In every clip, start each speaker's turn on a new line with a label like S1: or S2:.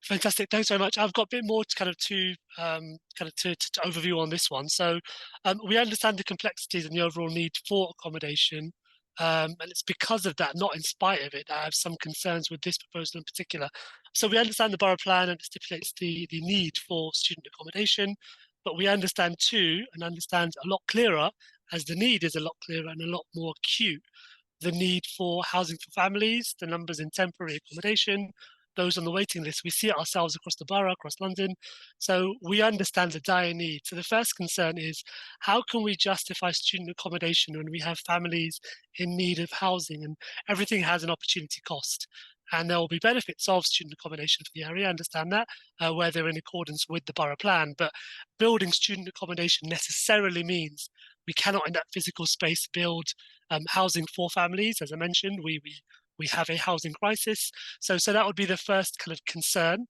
S1: Fantastic. Thanks very much. I've got a bit more to to overview on this one. So, we understand the complexities and the overall need for accommodation, and it's because of that, not in spite of it, that I have some concerns with this proposal in particular. So, we understand the borough plan and it stipulates the need for student accommodation, but we understand too, and understand a lot clearer, as the need is a lot clearer and a lot more acute, the need for housing for families, the numbers in temporary accommodation, those on the waiting list. We see it ourselves across the borough, across London. So we understand the dire need. So the first concern is, how can we justify student accommodation when we have families in need of housing, and everything has an opportunity cost? And there will be benefits of student accommodation for the area, I understand that, where they're in accordance with the borough plan. But building student accommodation necessarily means we cannot, in that physical space, build housing for families. As I mentioned, we have a housing crisis. So that would be the first kind of concern.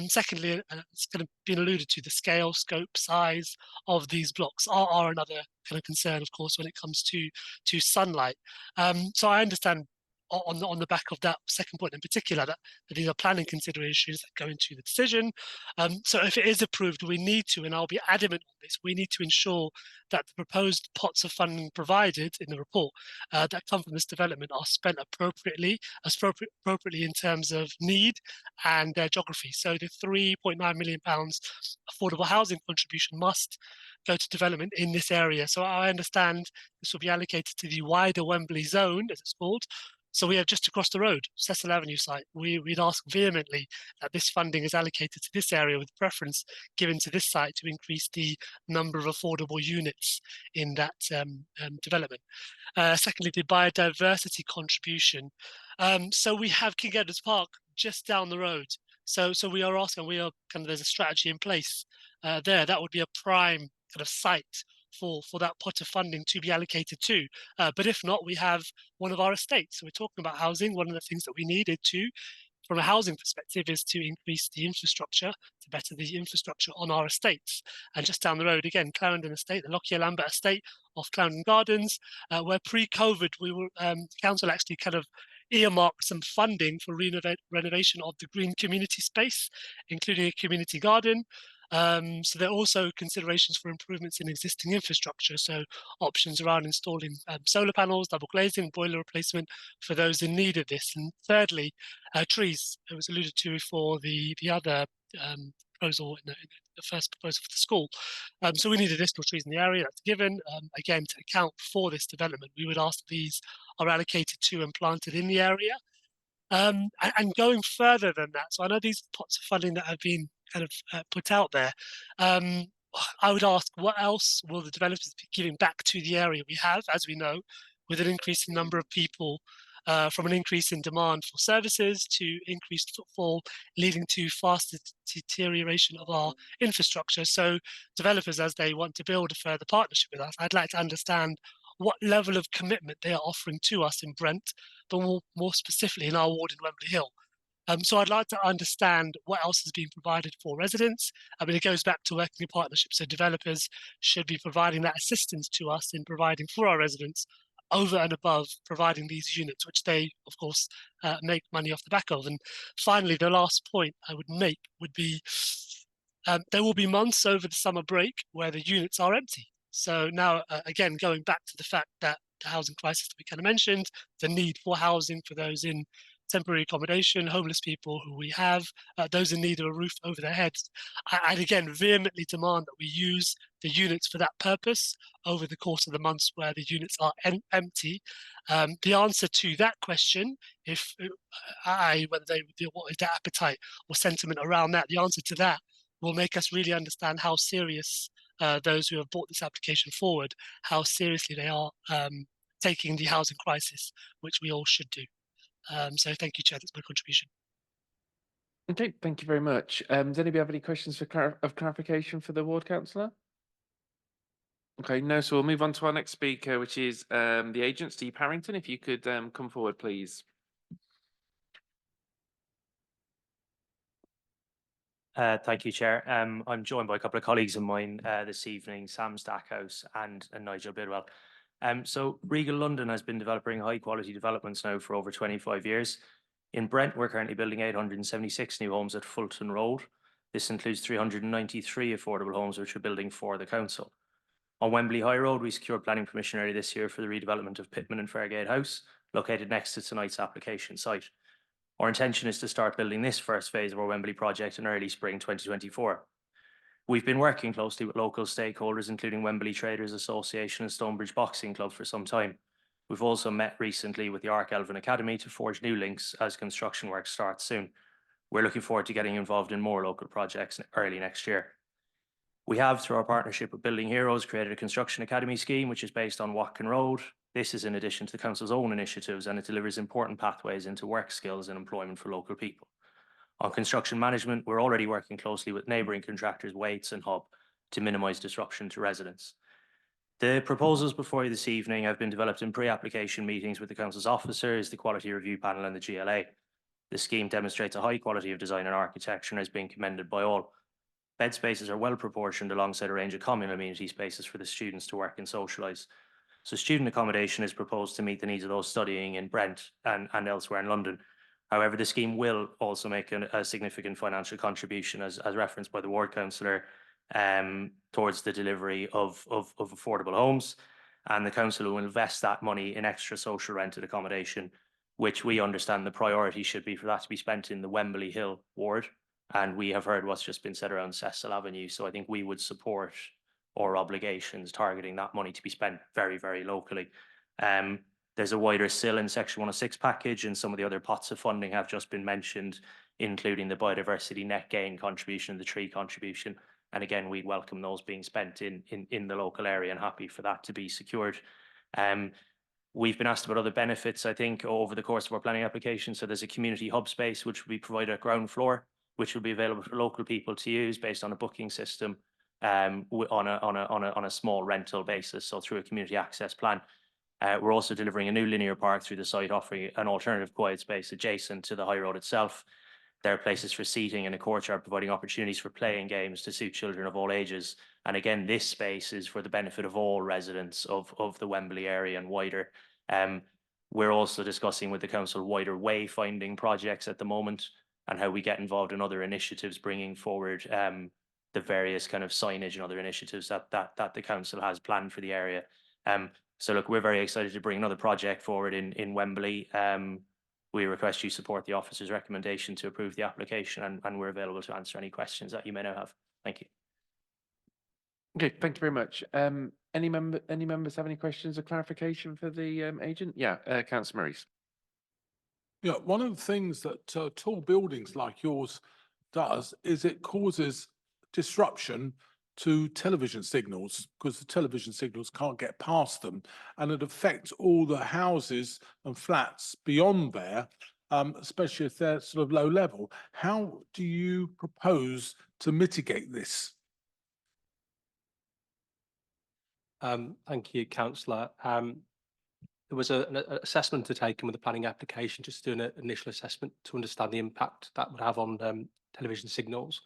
S1: Secondly, it's kind of been alluded to, the scale, scope, size of these blocks are another kind of concern, of course, when it comes to sunlight. So I understand on the back of that second point in particular, that these are planning considerations that go into the decision. So if it is approved, we need to, and I'll be adamant on this, we need to ensure that the proposed pots of funding provided in the report that come from this development are spent appropriately, appropriately in terms of need and geography. So the £3.9 million affordable housing contribution must go to development in this area. So I understand this will be allocated to the wider Wembley zone, as it's called. So we have just across the road, Cecil Avenue site. We'd ask vehemently that this funding is allocated to this area with preference given to this site to increase the number of affordable units in that development. Secondly, the biodiversity contribution. So we have King Edward's Park just down the road. So we are asking, there's a strategy in place there. That would be a prime kind of site for that pot of funding to be allocated to. But if not, we have one of our estates. So we're talking about housing. One of the things that we needed to, from a housing perspective, is to increase the infrastructure, to better the infrastructure on our estates. And just down the road, again, Clarendon Estate, the Lockyer Lambert Estate off Clarendon Gardens, where pre-COVID, council actually kind of earmarked some funding for renovation of the green community space, including a community garden. So there are also considerations for improvements in existing infrastructure. So options around installing solar panels, double glazing, boiler replacement for those in need of this. And thirdly, trees. It was alluded to for the other proposal in the first proposal for the school. So we need additional trees in the area. That's given. Again, to account for this development, we would ask these are allocated to and planted in the area. And going further than that, so I know these pots of funding that have been kind of put out there. I would ask, what else will the developers be giving back to the area? We have, as we know, with an increasing number of people, from an increase in demand for services to increased footfall, leading to faster deterioration of our infrastructure. So developers, as they want to build a further partnership with us, I'd like to understand what level of commitment they are offering to us in Brent, but more specifically in our ward in Wembley Hill. So I'd like to understand what else is being provided for residents. I mean, it goes back to working in partnership. So developers should be providing that assistance to us in providing for our residents over and above providing these units, which they, of course, make money off the back of. And finally, the last point I would make would be there will be months over the summer break where the units are empty. So now, again, going back to the fact that the housing crisis that we kind of mentioned, the need for housing for those in temporary accommodation, homeless people who we have, those in need of a roof over their heads. I'd again vehemently demand that we use the units for that purpose over the course of the months where the units are empty. The answer to that question, if whether what is their appetite or sentiment around that, the answer to that will make us really understand how serious those who have brought this application forward, how seriously they are taking the housing crisis, which we all should do. So thank you, Chair. That's my contribution.
S2: Okay, thank you very much. Does anybody have any questions for clarification for the ward councillor? Okay, no, so we'll move on to our next speaker, which is the agent, Steve Harrington. If you could come forward, please.
S3: Thank you, Chair. I'm joined by a couple of colleagues of mine this evening, Sam Stackhouse and Nigel Bidwell. So Regal London has been developing high quality developments now for over 25 years. In Brent, we're currently building 876 new homes at Fulton Road. This includes 393 affordable homes which we're building for the council. On Wembley High Road, we secured planning permission early this year for the redevelopment of Pitman and Fairgate House, located next to tonight's application site. Our intention is to start building this first phase of our Wembley project in early spring 2024. We've been working closely with local stakeholders, including Wembley Traders Association and Stonebridge Boxing Club, for some time. We've also met recently with the Ark Elvin Academy to forge new links as construction work starts soon. We're looking forward to getting involved in more local projects early next year. We have, through our partnership with Building Heroes, created a construction academy scheme which is based on Watkin Road. This is in addition to the council's own initiatives, and it delivers important pathways into work skills and employment for local people. On construction management, we're already working closely with neighbouring contractors Waits and Hub to minimise disruption to residents. The proposals before you this evening have been developed in pre-application meetings with the council's officers, the Quality Review Panel and the GLA. The scheme demonstrates a high quality of design and architecture and is being commended by all. Bed spaces are well proportioned alongside a range of common amenity spaces for the students to work and socialise. So student accommodation is proposed to meet the needs of those studying in Brent and elsewhere in London. However, the scheme will also make a significant financial contribution, as referenced by the ward councillor, towards the delivery of affordable homes. And the council will invest that money in extra social rented accommodation, which we understand the priority should be for that to be spent in the Wembley Hill ward. And we have heard what's just been said around Cecil Avenue. So I think we would support our obligations targeting that money to be spent very, very locally. There's a wider SIL in Section 106 package, and some of the other pots of funding have just been mentioned, including the biodiversity net gain contribution and the tree contribution. And again, we'd welcome those being spent in the local area and happy for that to be secured. We've been asked about other benefits, I think, over the course of our planning application. So there's a community hub space, which will be provided at ground floor, which will be available for local people to use based on a booking system on a small rental basis, so through a community access plan. We're also delivering a new linear park through the site, offering an alternative quiet space adjacent to the high road itself. There are places for seating and a courtyard, providing opportunities for playing games to suit children of all ages. And again, this space is for the benefit of all residents of the Wembley area and wider. We're also discussing with the council wider wayfinding projects at the moment, and how we get involved in other initiatives, bringing forward the various kind of signage and other initiatives that the council has planned for the area. So look, we're very excited to bring another project forward in Wembley. We request you support the officer's recommendation to approve the application, and we're available to answer any questions that you may now have. Thank you.
S2: Okay, thank you very much. Any members have any questions or clarification for the agent? Yeah, Councillor Maurice.
S4: Yeah, one of the things that tall buildings like yours does is it causes disruption to television signals, because the television signals can't get past them, and it affects all the houses and flats beyond there, especially if they're sort of low level. How do you propose to mitigate this?
S5: Thank you, Councillor. There was an assessment to take with the planning application, just doing an initial assessment to understand the impact that would have on television signals.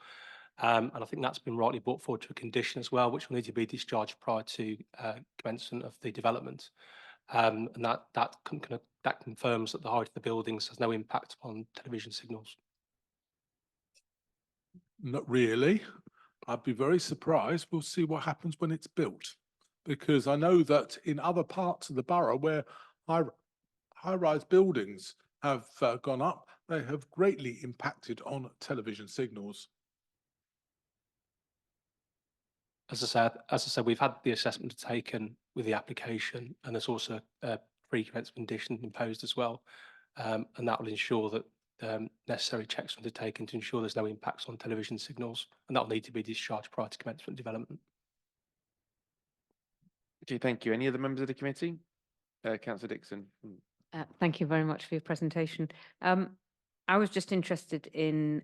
S5: And I think that's been rightly brought forward to a condition as well, which will need to be discharged prior to commencement of the development. And that confirms that the height of the buildings has no impact on television signals.
S4: Not really. I'd be very surprised. We'll see what happens when it's built, because I know that in other parts of the borough where high-rise buildings have gone up, they have greatly impacted on television signals.
S5: As I said, we've had the assessment taken with the application, and there's also a pre-commencement condition imposed as well, and that will ensure that necessary checks are undertaken to ensure there's no impacts on television signals, and that will need to be discharged prior to commencement development.
S2: Okay, thank you. Any other members of the committee? Councillor Dixon.
S6: Thank you very much for your presentation. I was just interested in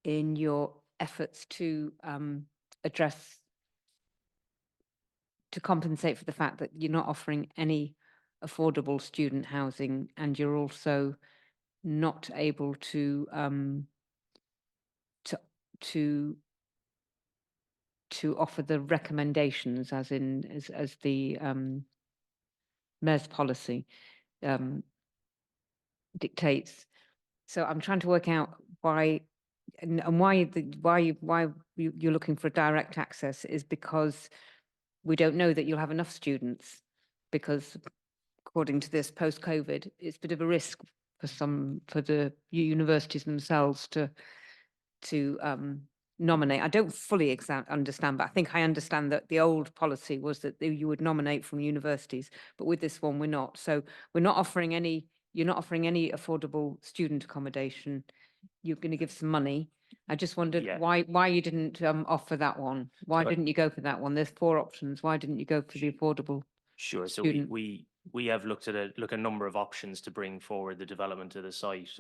S6: your efforts to compensate for the fact that you're not offering any affordable student housing, and you're also not able to offer the recommendations as the Mayor's policy. dictates. So I'm trying to work out why and why you're looking for direct access is because we don't know that you'll have enough students, because according to this, post-COVID, it's a bit of a risk for the universities themselves to nominate. I don't fully understand, but I think I understand that the old policy was that you would nominate from universities, but with this one, we're not. So we're not offering any, you're not offering any affordable student accommodation. You're going to give some money. I just wondered
S3: Yeah.
S6: why you didn't offer that one. Why
S3: So
S6: didn't you go for that one? There's 4 options. Why didn't you go for the affordable?
S3: Sure. So
S6: student?
S3: we have looked at a number of options to bring forward the development of the site,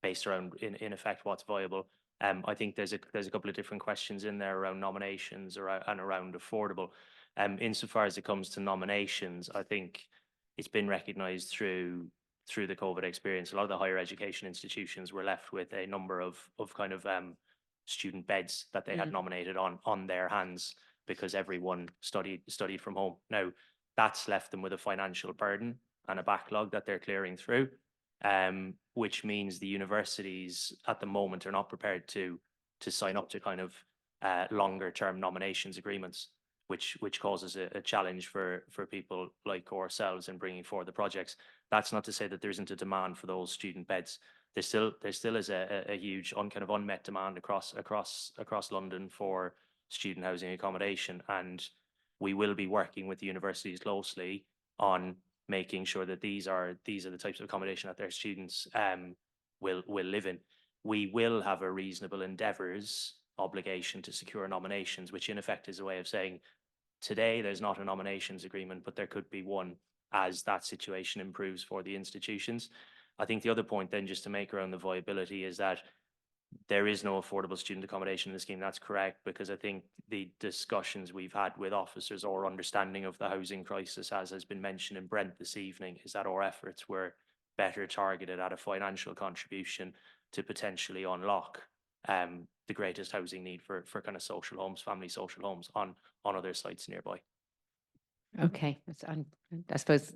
S3: based around in effect what's viable. I think there's a couple of different questions in there around nominations and around affordable. Insofar as it comes to nominations, I think it's been recognised through the COVID experience. A lot of the higher education institutions were left with a number of kind of student beds that they had nominated on their hands because everyone studied from home. Now, that's left them with a financial burden and a backlog that they're clearing through, which means the universities at the moment are not prepared to sign up to kind of longer term nominations agreements, which causes a challenge for people like ourselves in bringing forward the projects. That's not to say that there isn't a demand for those student beds. There still is a huge kind of unmet demand across London for student housing accommodation, and we will be working with the universities closely on making sure that these are the types of accommodation that their students will live in. We will have a reasonable endeavours obligation to secure nominations, which in effect is a way of saying today there's not a nominations agreement, but there could be one as that situation improves for the institutions. I think the other point then just to make around the viability is that there is no affordable student accommodation in the scheme. That's correct, because I think the discussions we've had with officers or understanding of the housing crisis, as has been mentioned in Brent this evening, is that our efforts were better targeted at a financial contribution to potentially unlock the greatest housing need for kind of social homes, family social homes on other sites nearby.
S6: Okay, I suppose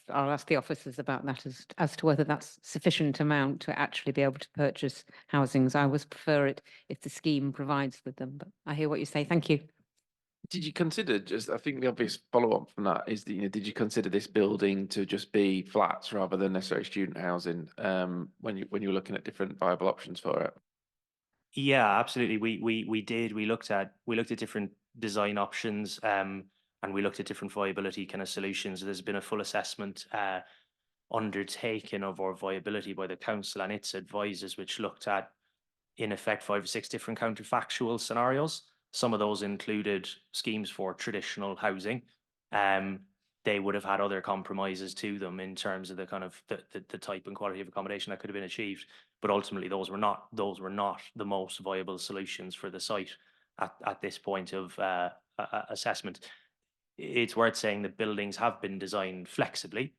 S6: I'll ask the officers about that as to whether that's sufficient amount to actually be able to purchase housings. I always prefer it if the scheme provides with them, but I hear what you say. Thank you.
S2: Did you consider I think the obvious follow-up from that is that, did you consider this building to just be flats rather than necessarily student housing, when you were looking at different viable options for it?
S3: Yeah, absolutely. We did. We looked at different design options, and we looked at different viability kind of solutions. There's been a full assessment undertaken of our viability by the council and its advisors, which looked at, in effect, 5 or 6 different counterfactual scenarios. Some of those included schemes for traditional housing. They would have had other compromises to them in terms of the kind of the type and quality of accommodation that could have been achieved. But ultimately, those were not the most viable solutions for the site at this point of assessment. It's worth saying that buildings have been designed flexibly.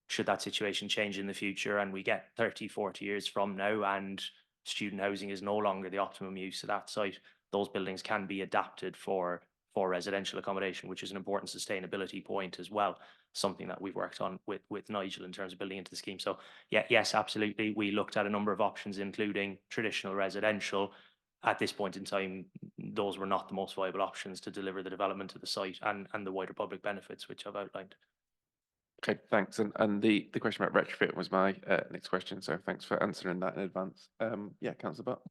S3: Should that situation change in the future and we get 30, 40 years from now and student housing is no longer the optimum use of that site, those buildings can be adapted for residential accommodation, which is an important sustainability point as well, something that we've worked on with Nigel in terms of building into the scheme. So yeah, yes, absolutely. We looked at a number of options, including traditional residential. At this point in time, those were not the most viable options to deliver the development of the site and the wider public benefits, which I've outlined.
S2: Okay, thanks. And the question about retrofit was my next question. So thanks for answering that in advance. Yeah, Councillor Butt.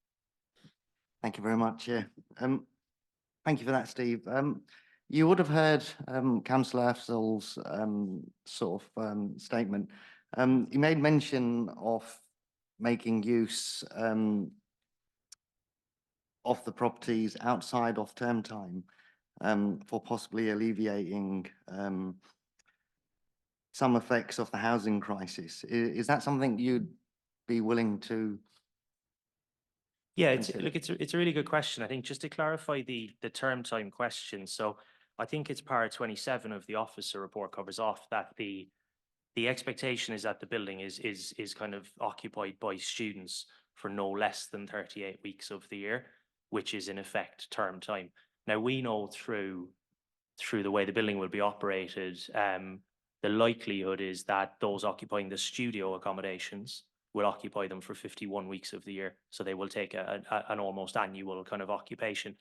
S7: Thank you very much. Yeah. Thank you for that, Steve. You would have heard Councillor Afzal's sort of statement. He made mention of making use of the properties outside of term time for possibly alleviating some effects of the housing crisis. Is that something you'd be willing to?
S3: Yeah, it's a really good question. I think just to clarify the term time question. So I think it's part 27 of the officer report covers off that the expectation is that the building is kind of occupied by students for no less than 38 weeks of the year, which is in effect term time. Now we know through the way the building will be operated, the likelihood is that those occupying the studio accommodations will occupy them for 51 weeks of the year. So they will take an almost annual kind of occupation.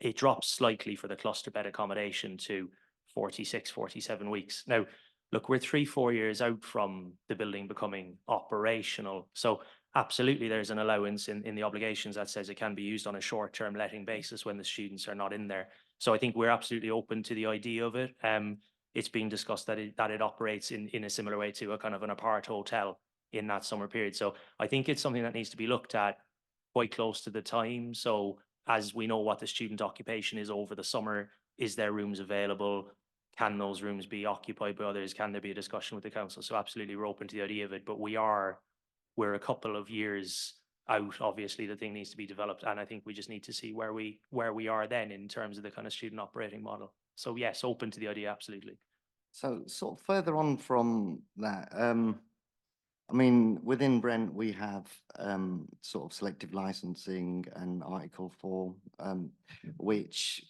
S3: It drops slightly for the cluster bed accommodation to 46, 47 weeks. Now, look, we're 3-4 years out from the building becoming operational. So absolutely there's an allowance in the obligations that says it can be used on a short-term letting basis when the students are not in there. So I think we're absolutely open to the idea of it. It's being discussed that it operates in a similar way to a kind of an apart hotel in that summer period. So I think it's something that needs to be looked at quite close to the time. So as we know what the student occupation is over the summer, is there rooms available? Can those rooms be occupied by others? Can there be a discussion with the council? So absolutely we're open to the idea of it, but we're a couple of years out. Obviously the thing needs to be developed, and I think we just need to see where we are then in terms of the kind of student operating model. So yes, open to the idea, absolutely.
S7: So sort of further on from that, I mean, within Brent, we have sort of selective licensing and Article 4, which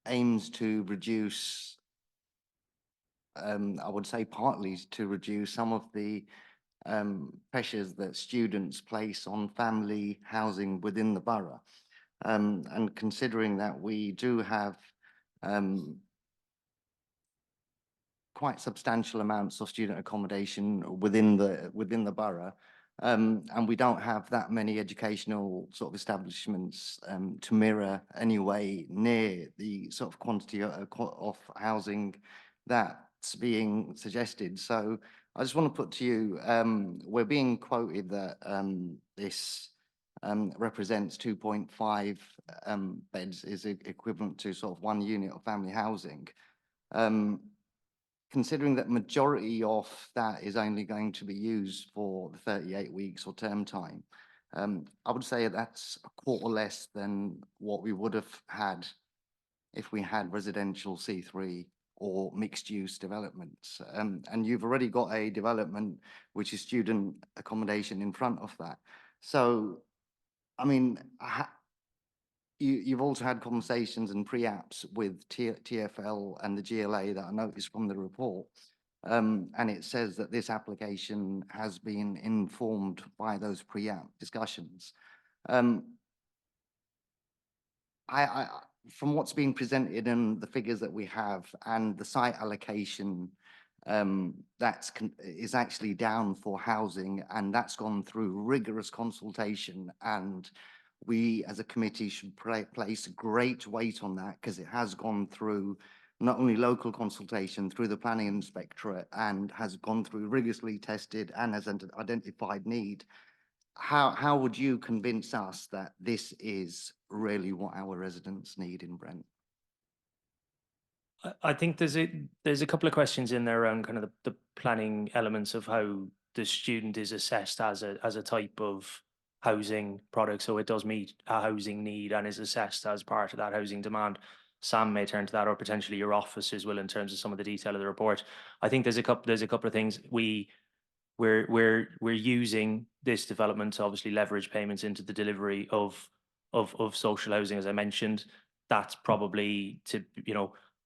S7: aims to reduce, I would say partly to reduce some of the pressures that students place on family housing within the borough. And considering that we do have quite substantial amounts of student accommodation within the borough, and we don't have that many educational sort of establishments to mirror anyway near the sort of quantity of housing that's being suggested. So I just want to put to you, we're being quoted that this represents 2.5 beds is equivalent to sort of 1 unit of family housing. Considering that majority of that is only going to be used for the 38 weeks or term time, I would say that's a quarter less than what we would have had if we had residential C3 or mixed use developments. And you've already got a development which is student accommodation in front of that. So, I mean, you've also had conversations and pre-apps with TfL and the GLA that I noticed from the report. And it says that this application has been informed by those pre-app discussions. From what's been presented and the figures that we have and the site allocation is actually down for housing, and that's gone through rigorous consultation, and we as a committee should place great weight on that because it has gone through not only local consultation through the planning inspectorate and has gone through rigorously tested and has identified need. How would you convince us that this is really what our residents need in Brent?
S3: I think there's a couple of questions in there around kind of the planning elements of how the student is assessed as a type of housing product. So it does meet a housing need and is assessed as part of that housing demand. Sam may turn to that, or potentially your officers will, in terms of some of the detail of the report. I think there's a couple of things. We're using this development to obviously leverage payments into the delivery of social housing, as I mentioned. That's probably to,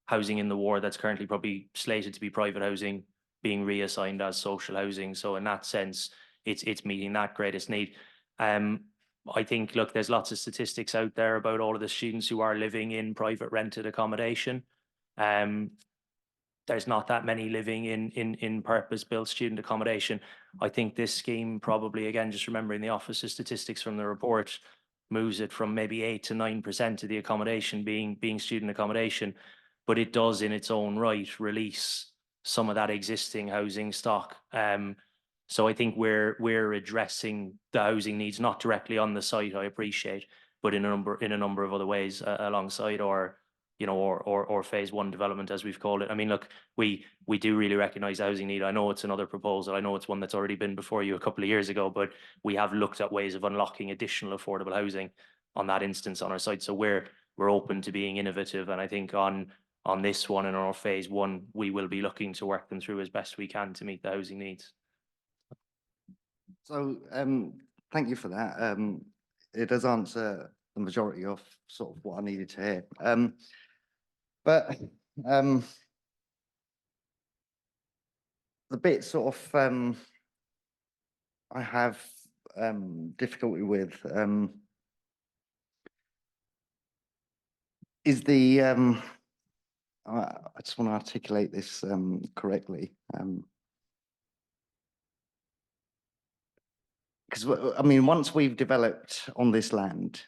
S3: housing in the ward that's currently probably slated to be private housing being reassigned as social housing. So in that sense, it's meeting that greatest need. I think, look, there's lots of statistics out there about all of the students who are living in private rented accommodation. There's not that many living in purpose-built student accommodation. I think this scheme probably, again, just remembering the officer statistics from the report, moves it from maybe 8 to 9% of the accommodation being student accommodation, but it does in its own right release some of that existing housing stock. So I think we're addressing the housing needs, not directly on the site, I appreciate, but in a number of other ways alongside or phase 1 development, as we've called it. I mean, look, we do really recognise the housing need. I know it's another proposal. I know it's one that's already been before you a couple of years ago, but we have looked at ways of unlocking additional affordable housing on that instance on our site. So we're open to being innovative, and I think on this one and on our phase 1, we will be looking to work them through as best we can to meet the housing needs.
S7: So thank you for that. It does answer the majority of sort of what I needed to hear. But the bit sort of I have difficulty with is the I just want to articulate this correctly. Because I mean, once we've developed on this land,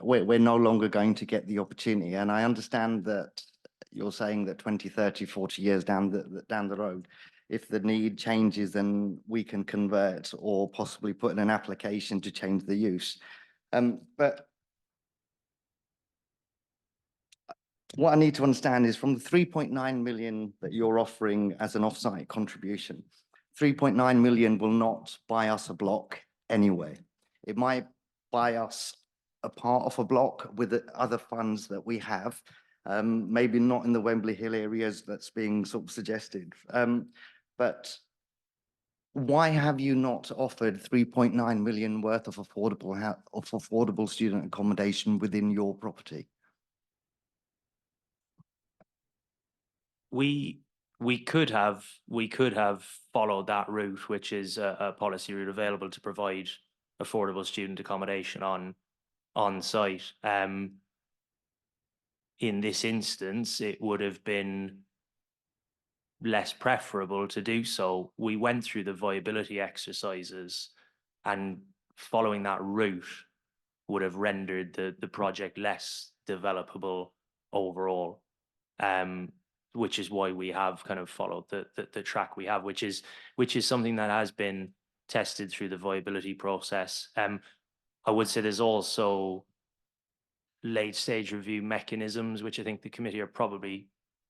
S7: we're no longer going to get the opportunity. And I understand that you're saying that 20, 30, 40 years down the road, if the need changes, then we can convert or possibly put in an application to change the use. But what I need to understand is from the 3.9 million that you're offering as an offsite contribution, 3.9 million will not buy us a block anyway. It might buy us a part of a block with the other funds that we have, maybe not in the Wembley Hill areas that's being sort of suggested. But why have you not offered 3.9 million worth of affordable student accommodation within your property?
S3: We could have followed that route, which is a policy route available to provide affordable student accommodation on site. In this instance, it would have been less preferable to do so. We went through the viability exercises, and following that route would have rendered the project less developable overall. Which is why we have kind of followed the track we have, which is something that has been tested through the viability process. I would say there's also late stage review mechanisms, which I think the committee are probably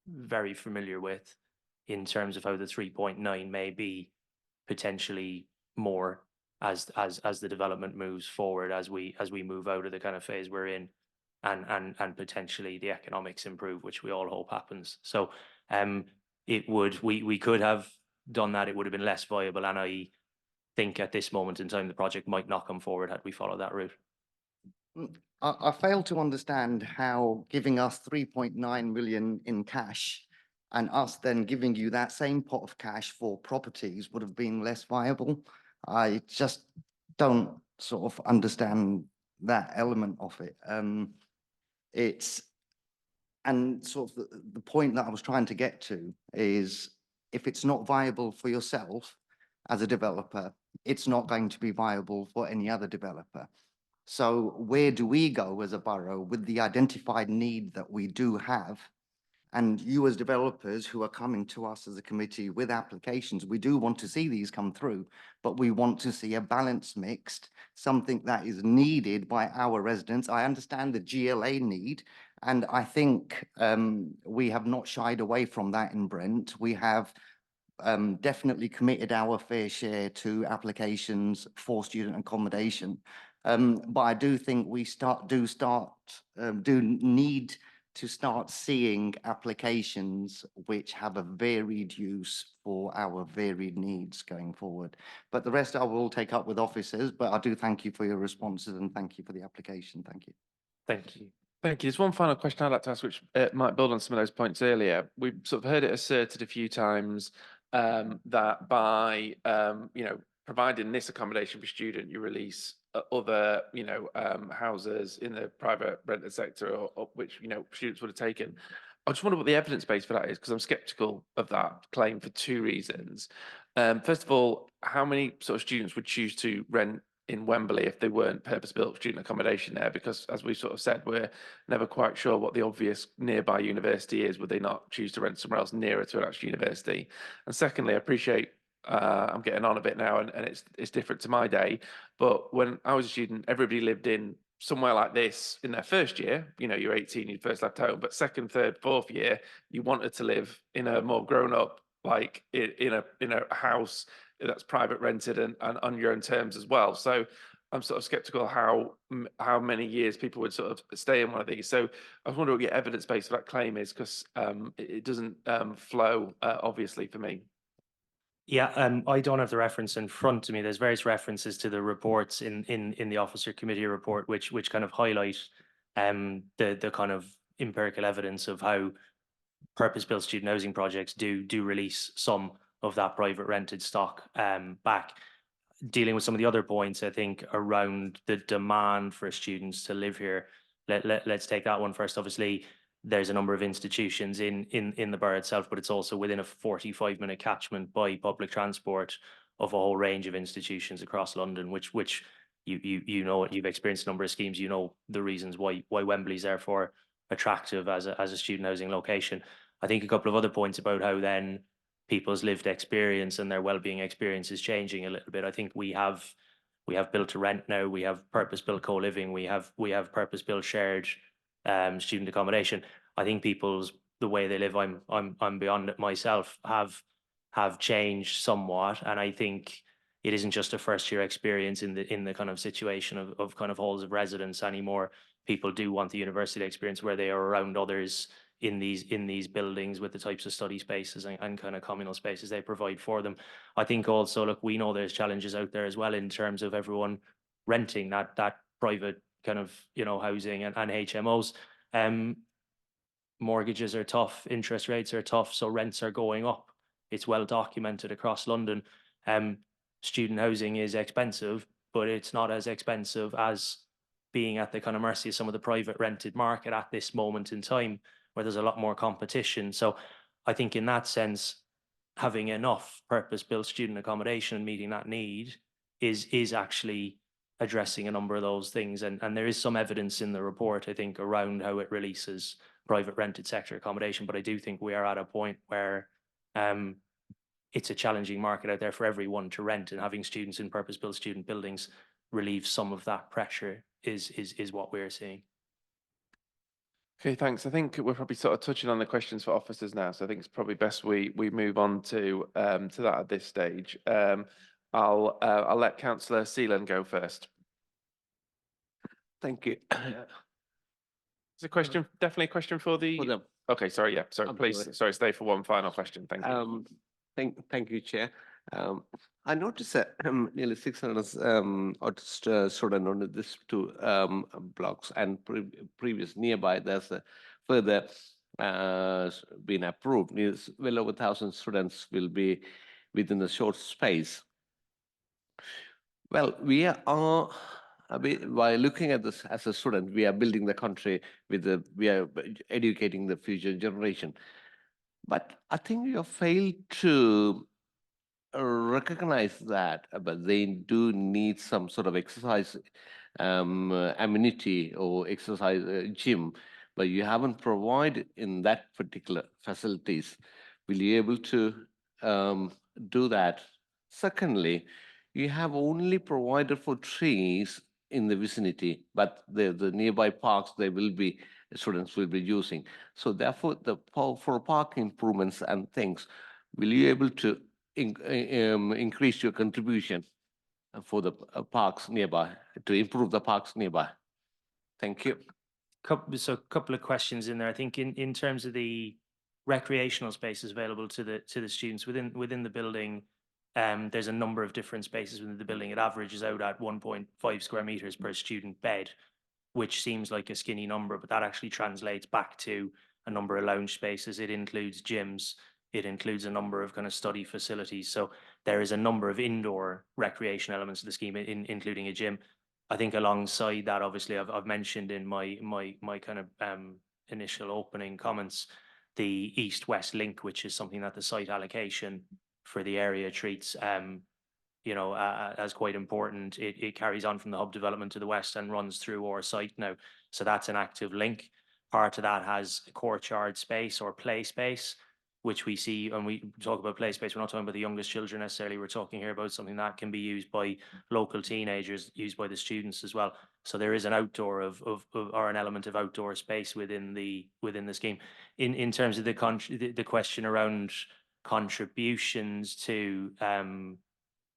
S3: very familiar with, in terms of how the 3.9 may be potentially more as the development moves forward, as we move out of the kind of phase we're in. And potentially the economics improve, which we all hope happens. So we could have done that. It would have been less viable, and I think at this moment in time the project might not come forward had we followed that route.
S7: I fail to understand how giving us 3.9 million in cash and us then giving you that same pot of cash for properties would have been less viable. I just don't sort of understand that element of it. And sort of the point that I was trying to get to is, if it's not viable for yourself as a developer, it's not going to be viable for any other developer. So where do we go as a borough with the identified need that we do have? And you as developers who are coming to us as a committee with applications, we do want to see these come through, but we want to see a balance mixed, something that is needed by our residents. I understand the GLA need, and I think we have not shied away from that in Brent. We have definitely committed our fair share to applications for student accommodation. But I do think we do need to start seeing applications which have a varied use for our varied needs going forward. But the rest I will take up with officers, but I do thank you for your responses and thank you for the application. Thank you.
S3: Thank you.
S2: Thank you. There's one final question I'd like to ask, which might build on some of those points earlier. We've sort of heard it asserted a few times that by providing this accommodation for student, you release other houses in the private rented sector, or which students would have taken. I just wonder what the evidence base for that is, because I'm skeptical of that claim for two reasons. First of all, how many sort of students would choose to rent in Wembley if they weren't purpose-built student accommodation there? Because as we sort of said, we're never quite sure what the obvious nearby university is. Would they not choose to rent somewhere else nearer to an actual university? And secondly, I appreciate I'm getting on a bit now, and it's different to my day, but when I was a student, everybody lived in somewhere like this in their first year. You're 18, you first left home, but second, third, fourth year, you wanted to live in a more grown-up, like in a house that's private rented and on your own terms as well. So I'm sort of skeptical how many years people would sort of stay in one of these. So I was wondering what your evidence base for that claim is, because it doesn't flow obviously for me.
S3: Yeah, I don't have the reference in front of me. There's various references to the reports in the officer committee report, which kind of highlight the kind of empirical evidence of how purpose-built student housing projects do release some of that private rented stock back. Dealing with some of the other points, I think, around the demand for students to live here. Let's take that one first. Obviously, there's a number of institutions in the borough itself, but it's also within a 45-minute catchment by public transport of a whole range of institutions across London, which you know, you've experienced a number of schemes, you know the reasons why Wembley's therefore attractive as a student housing location. I think a couple of other points about how then people's lived experience and their well-being experience is changing a little bit. I think we have built to rent now, we have purpose-built co-living, we have purpose-built shared student accommodation. I think the way they live, I'm beyond it myself, have changed somewhat, and I think it isn't just a first year experience in the kind of situation of kind of halls of residence anymore. People do want the university experience where they are around others in these buildings with the types of study spaces and kind of communal spaces they provide for them. I think also, look, we know there's challenges out there as well in terms of everyone renting that private kind of, you know, housing and HMOs. Mortgages are tough, interest rates are tough, so rents are going up. It's well documented across London. Student housing is expensive, but it's not as expensive as being at the kind of mercy of some of the private rented market at this moment in time, where there's a lot more competition. So I think in that sense, having enough purpose-built student accommodation and meeting that need is actually addressing a number of those things. And there is some evidence in the report, I think, around how it releases private rented sector accommodation. But I do think we are at a point where it's a challenging market out there for everyone to rent, and having students in purpose-built student buildings relieves some of that pressure is what we're seeing.
S2: Okay, thanks. I think we're probably sort of touching on the questions for officers now, so I think it's probably best we move on to that at this stage. I'll let Councillor Seelan go first.
S8: Thank you.
S2: It's a question, definitely a question for the.
S8: For them.
S2: Okay, sorry, yeah, sorry,
S8: I'm
S2: please,
S8: sorry.
S2: sorry, stay for one final question. Thank you.
S8: Thank you, Chair. I noticed that nearly 600 student on this two blocks, and previous nearby there's a further been approved. Is well over 1,000 students will be within a short space. Well, by looking at this as a student, we are building the country we are educating the future generation. But I think you have failed to recognize that, but they do need some sort of exercise amenity or exercise gym, but you haven't provided in that particular facilities. Will you able to do that? Secondly, you have only provided for trees in the vicinity, but the nearby parks students will be using. So therefore, for park improvements and things, will you able to increase your contribution for the parks nearby, to improve the parks nearby? Thank you.
S3: So a couple of questions in there. I think in terms of the recreational spaces available to the students within the building, there's a number of different spaces within the building. It averages out at 1.5 square meters per student bed, which seems like a skinny number, but that actually translates back to a number of lounge spaces. It includes gyms. It includes a number of kind of study facilities. So there is a number of indoor recreation elements of the scheme, including a gym. I think alongside that, obviously, I've mentioned in my kind of initial opening comments, the east-west link, which is something that the site allocation for the area treats as quite important. It carries on from the hub development to the west and runs through our site now. So that's an active link. Part of that has courtyard space or play space, which we see when we talk about play space. We're not talking about the youngest children necessarily. We're talking here about something that can be used by local teenagers, used by the students as well. So there is an outdoor or an element of outdoor space within the scheme. In terms of the question around contributions to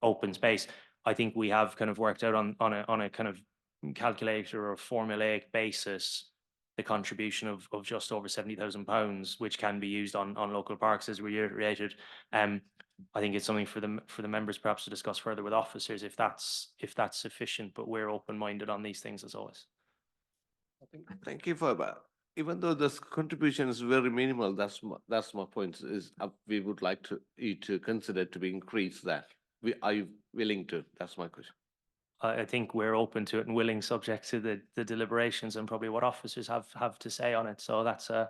S3: open space, I think we have kind of worked out on a kind of calculator or formulaic basis the contribution of just over £70,000, which can be used on local parks, as reiterated. I think it's something for the members perhaps to discuss further with officers if that's sufficient, but we're open-minded on these things as always.
S8: Thank you for that. even though this contribution is very minimal, that's my point, is we would like you to consider to be increase that. Are you willing to? That's my question.
S3: I think we're open to it and willing, subject to the deliberations and probably what officers have to say on it. So that's a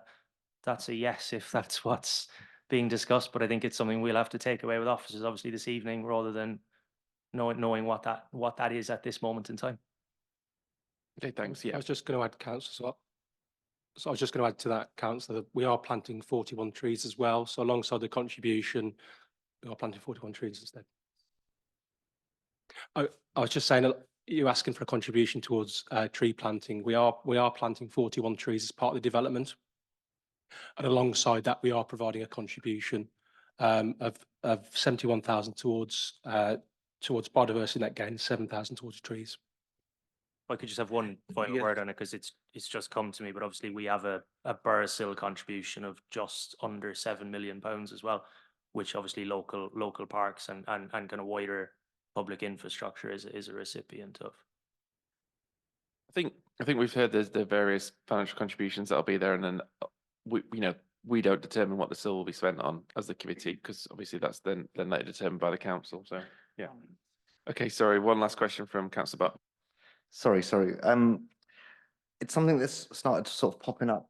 S3: yes if that's what's being discussed. But I think it's something we'll have to take away with officers obviously this evening, rather than knowing what that is at this moment in time.
S2: Okay, thanks.
S5: I
S2: Yeah.
S5: was just going to add, Councillor, so I was just going to add to that, Councillor, that we are planting 41 trees as well. So alongside the contribution, we are planting 41 trees instead. I was just saying, you're asking for a contribution towards tree planting. We are planting 41 trees as part of the development, and alongside that, we are providing a contribution of 71,000 towards biodiversity net gain, 7,000 towards trees.
S3: If I could just have one final
S8: Yes.
S3: word on it, because it's just come to me, but obviously we have a Bursill contribution of just under £7 million as well, which obviously local parks and kind of wider public infrastructure is a recipient of.
S2: I think we've heard there's the various financial contributions that'll be there, and then we don't determine what the SIL will be spent on as the committee, because obviously that's then later determined by the council. So yeah. Okay, sorry. One last question from Councillor Butt.
S7: Sorry. It's something that's started sort of popping up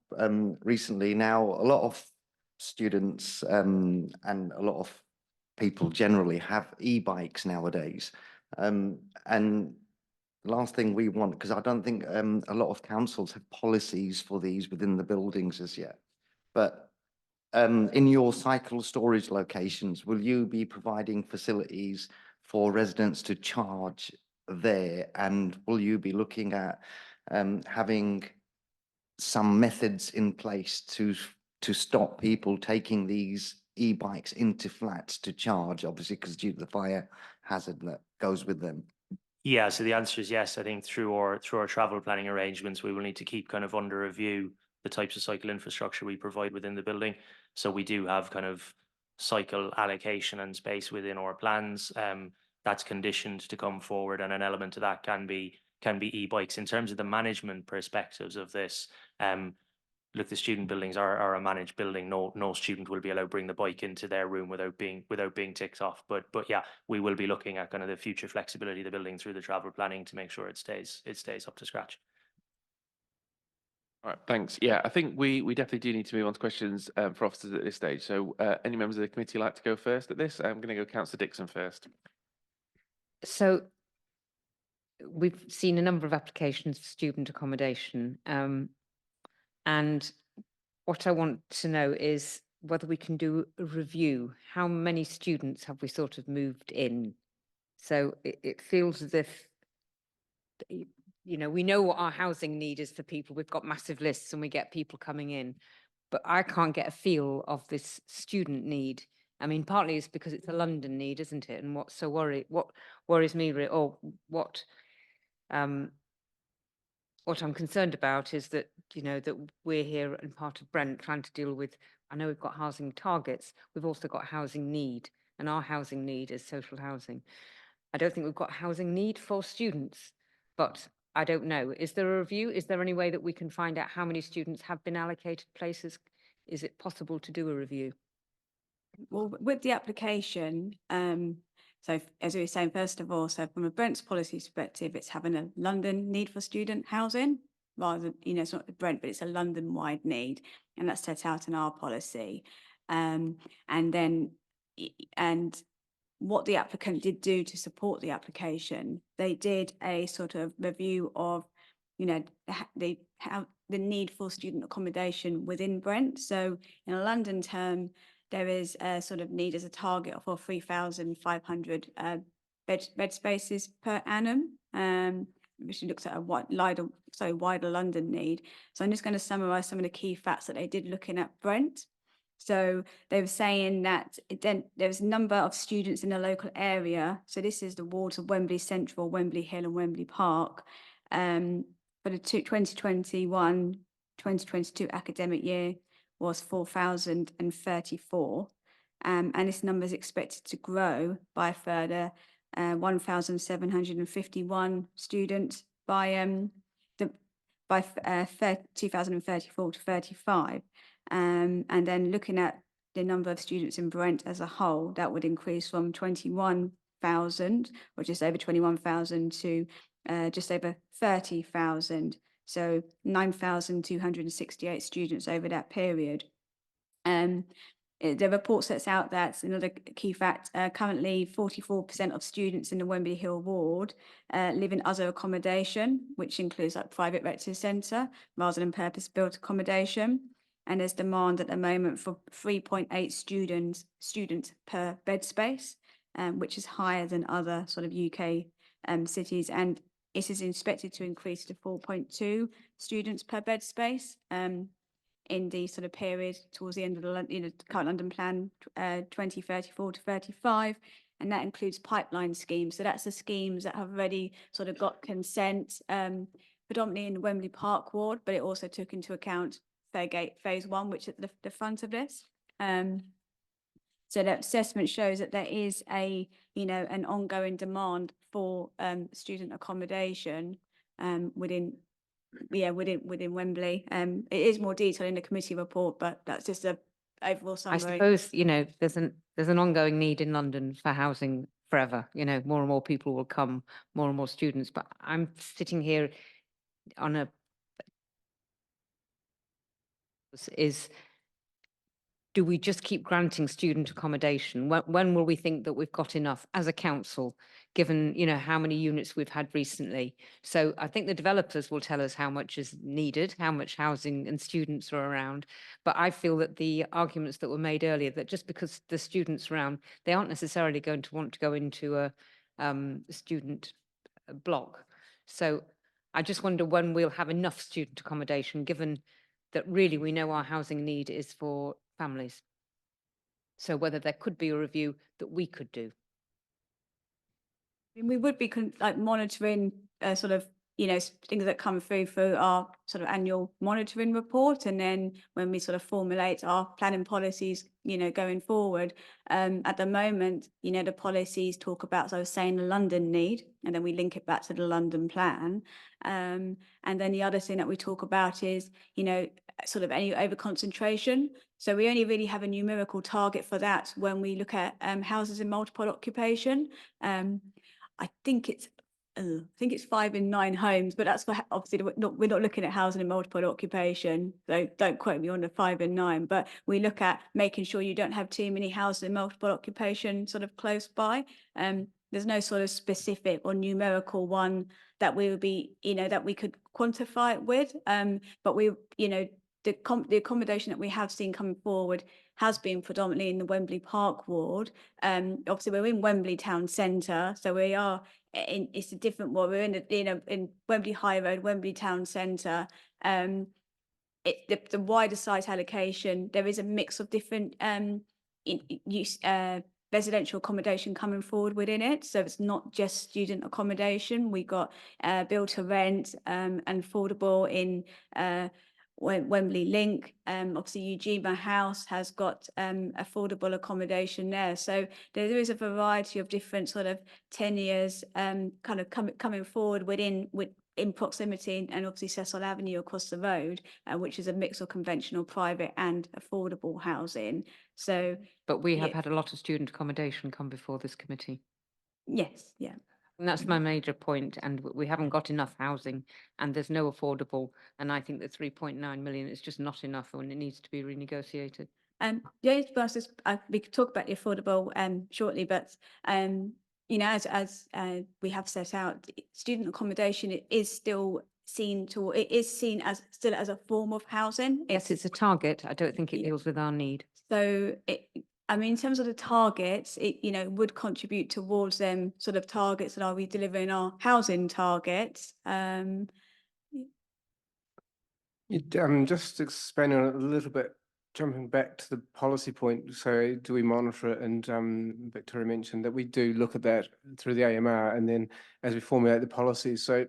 S7: recently. Now, a lot of students and a lot of people generally have e-bikes nowadays. And the last thing we want, because I don't think a lot of councils have policies for these within the buildings as yet. But in your cycle storage locations, will you be providing facilities for residents to charge there? And will you be looking at having some methods in place to stop people taking these e-bikes into flats to charge, obviously because due to the fire hazard that goes with them?
S3: Yeah, so the answer is yes. I think through our travel planning arrangements, we will need to keep kind of under review the types of cycle infrastructure we provide within the building. So we do have kind of cycle allocation and space within our plans. That's conditioned to come forward, and an element of that can be e-bikes. In terms of the management perspectives of this, look, the student buildings are a managed building. No student will be allowed to bring the bike into their room without being ticked off. But yeah, we will be looking at kind of the future flexibility of the building through the travel planning to make sure it stays up to scratch.
S2: All right, thanks. Yeah, I think we definitely do need to move on to questions for officers at this stage. So any members of the committee like to go first at this? I'm going to go Councillor Dixon first.
S6: So we've seen a number of applications for student accommodation. And what I want to know is whether we can do a review. How many students have we sort of moved in? So it feels as if, we know what our housing need is for people. We've got massive lists and we get people coming in, but I can't get a feel of this student need. I mean, partly it's because it's a London need, isn't it? And what worries me, or what I'm concerned about is that, that we're here and part of Brent trying to deal with, I know we've got housing targets, we've also got housing need, and our housing need is social housing. I don't think we've got housing need for students, but I don't know. Is there a review? Is there any way that we can find out how many students have been allocated places? Is it possible to do a review?
S9: Well, with the application, so as we were saying, first of all, so from a Brent's policy perspective, it's having a London need for student housing, rather than, it's not Brent, but it's a London-wide need, and that's set out in our policy. And what the applicant did do to support the application, they did a sort of review of, the need for student accommodation within Brent. So in a London term, there is a sort of need as a target of 3,500 bed spaces per annum, which looks at a wider London need. So I'm just going to summarise some of the key facts that they did looking at Brent. So they were saying that there was a number of students in the local area. So this is the wards of Wembley Central, Wembley Hill and Wembley Park. For the 2021-2022 academic year was 4,034. And this number is expected to grow by a further 1,751 students by by 2034 to 35. And then looking at the number of students in Brent as a whole, that would increase from 21,000 or just over 21,000 to just over 30,000. So 9,268 students over that period. The report sets out that another key fact, currently 44% of students in the Wembley Hill ward live in other accommodation, which includes like private rector's centre rather than purpose-built accommodation. And there's demand at the moment for 3.8 students per bed space, which is higher than other sort of UK cities. And it is expected to increase to 4.2 students per bed space. In the sort of period towards the end of the current London Plan 2034 to 35, and that includes pipeline schemes. So that's the schemes that have already sort of got consent, predominantly in the Wembley Park ward, but it also took into account Fairgate Phase 1, which is at the front of this. So that assessment shows that there is an ongoing demand for student accommodation within Wembley. It is more detailed in the committee report, but that's just a overall
S6: I
S9: summary.
S6: suppose, there's an ongoing need in London for housing forever. More and more people will come, more and more students. But I'm sitting here on do we just keep granting student accommodation? When will we think that we've got enough as a council, given, how many units we've had recently? So I think the developers will tell us how much is needed, how much housing and students are around. But I feel that the arguments that were made earlier, that just because the students around, they aren't necessarily going to want to go into a student block. So I just wonder when we'll have enough student accommodation, given that really we know our housing need is for families. So whether there could be a review that we could do.
S9: We would be monitoring sort of things that come through our sort of annual monitoring report, and then when we sort of formulate our planning policies going forward. At the moment the policies talk about, as I was saying, the London need, and then we link it back to the London plan. And then the other thing that we talk about is sort of any over concentration. So we only really have a numerical target for that when we look at houses in multiple occupation. I think it's 5 in 9 homes, but that's for obviously we're not looking at housing in multiple occupation. So don't quote me on the 5 and 9, but we look at making sure you don't have too many houses in multiple occupation sort of close by. There's no sort of specific or numerical one that we would be, that we could quantify it with. But we, the accommodation that we have seen coming forward has been predominantly in the Wembley Park ward. Obviously we're in Wembley Town Centre, so we are it's a different ward. We're in Wembley High Road, Wembley Town Centre. The wider site allocation, there is a mix of different residential accommodation coming forward within it. So it's not just student accommodation. We got build to rent and affordable in Wembley Link. Obviously Eugenia House has got affordable accommodation there. So there is a variety of different sort of tenures kind of coming forward in proximity, and obviously Cecil Avenue across the road, which is a mix of conventional private and affordable housing. So
S6: but we have had a lot of student accommodation come before this committee.
S9: Yes, yeah.
S6: And that's my major point, and we haven't got enough housing, and there's no affordable, and I think the 3.9 million is just not enough, and it needs to be renegotiated.
S9: Yeah, we could talk about the affordable shortly, but as we have set out, student accommodation is still seen as still as a form of housing.
S6: Yes, it's a target. I don't think it deals with our need.
S9: So in terms of the targets, it would contribute towards them sort of targets, and are we delivering our housing targets?
S10: Just expanding on it a little bit, jumping back to the policy point. So do we monitor it? And Victoria mentioned that we do look at that through the AMR, and then as we formulate the policies. So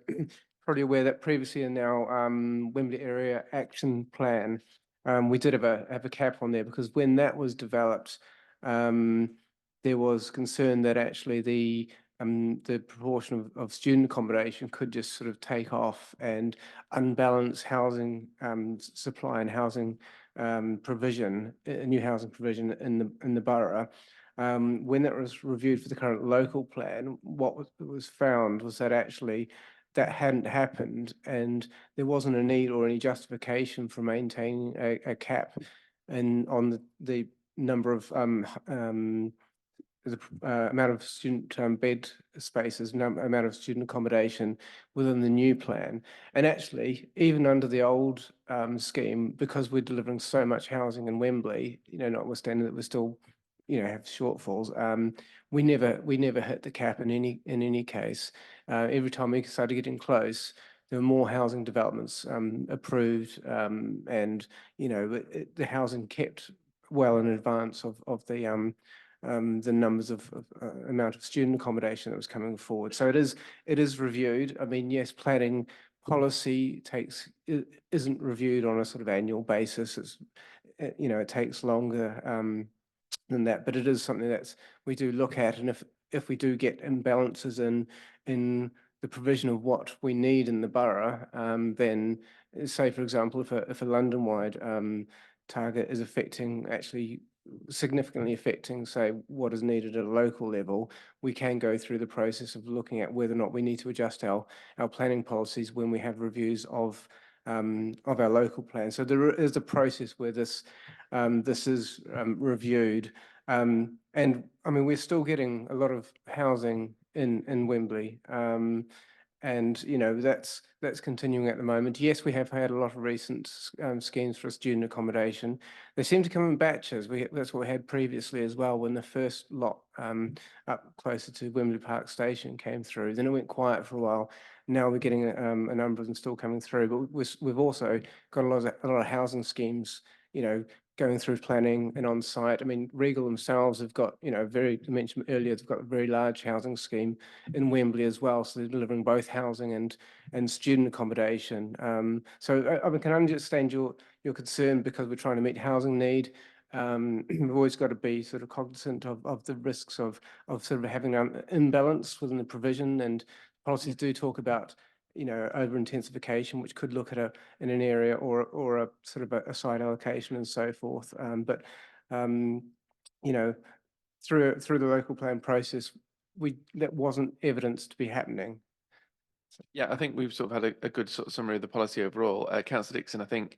S10: probably aware that previously in our Wembley Area Action Plan, we did have a cap on there, because when that was developed, there was concern that actually the the proportion of student accommodation could just sort of take off and unbalance housing supply and housing provision, new housing provision in the borough. When that was reviewed for the current local plan, what was found was that actually that hadn't happened, and there wasn't a need or any justification for maintaining a cap on the number of the amount of student bed spaces, amount of student accommodation within the new plan. And actually, even under the old scheme, because we're delivering so much housing in Wembley, notwithstanding that we're still, have shortfalls, we never hit the cap in any case. Every time we started getting close, there were more housing developments approved, and the housing kept well in advance of the numbers of amount of student accommodation that was coming forward. So it is reviewed. I mean, yes, planning policy isn't reviewed on a sort of annual basis. It takes longer than that, but it is something that we do look at. And if we do get imbalances in the provision of what we need in the borough, then say, for example, if a London-wide target is actually significantly affecting, say, what is needed at a local level, we can go through the process of looking at whether or not we need to adjust our planning policies when we have reviews of our local plan. So there is a process where this is reviewed, and I mean, we're still getting a lot of housing in Wembley. And that's continuing at the moment. Yes, we have had a lot of recent schemes for student accommodation. They seem to come in batches. That's what we had previously as well, when the first lot up closer to Wembley Park Station came through. Then it went quiet for a while. Now we're getting a number of them still coming through. But we've also got a lot of housing schemes, going through planning and on site. I mean, Regal themselves have got, I mentioned earlier, they've got a very large housing scheme in Wembley as well. So they're delivering both housing and student accommodation. So I can understand your concern, because we're trying to meet housing need. We've always got to be sort of cognizant of the risks of sort of having an imbalance within the provision, and policies do talk about over intensification, which could look at in an area or a sort of a site allocation and so forth. But through the local plan process, that wasn't evidenced to be happening.
S2: Yeah, I think we've sort of had a good sort of summary of the policy overall. Councillor Dixon, I think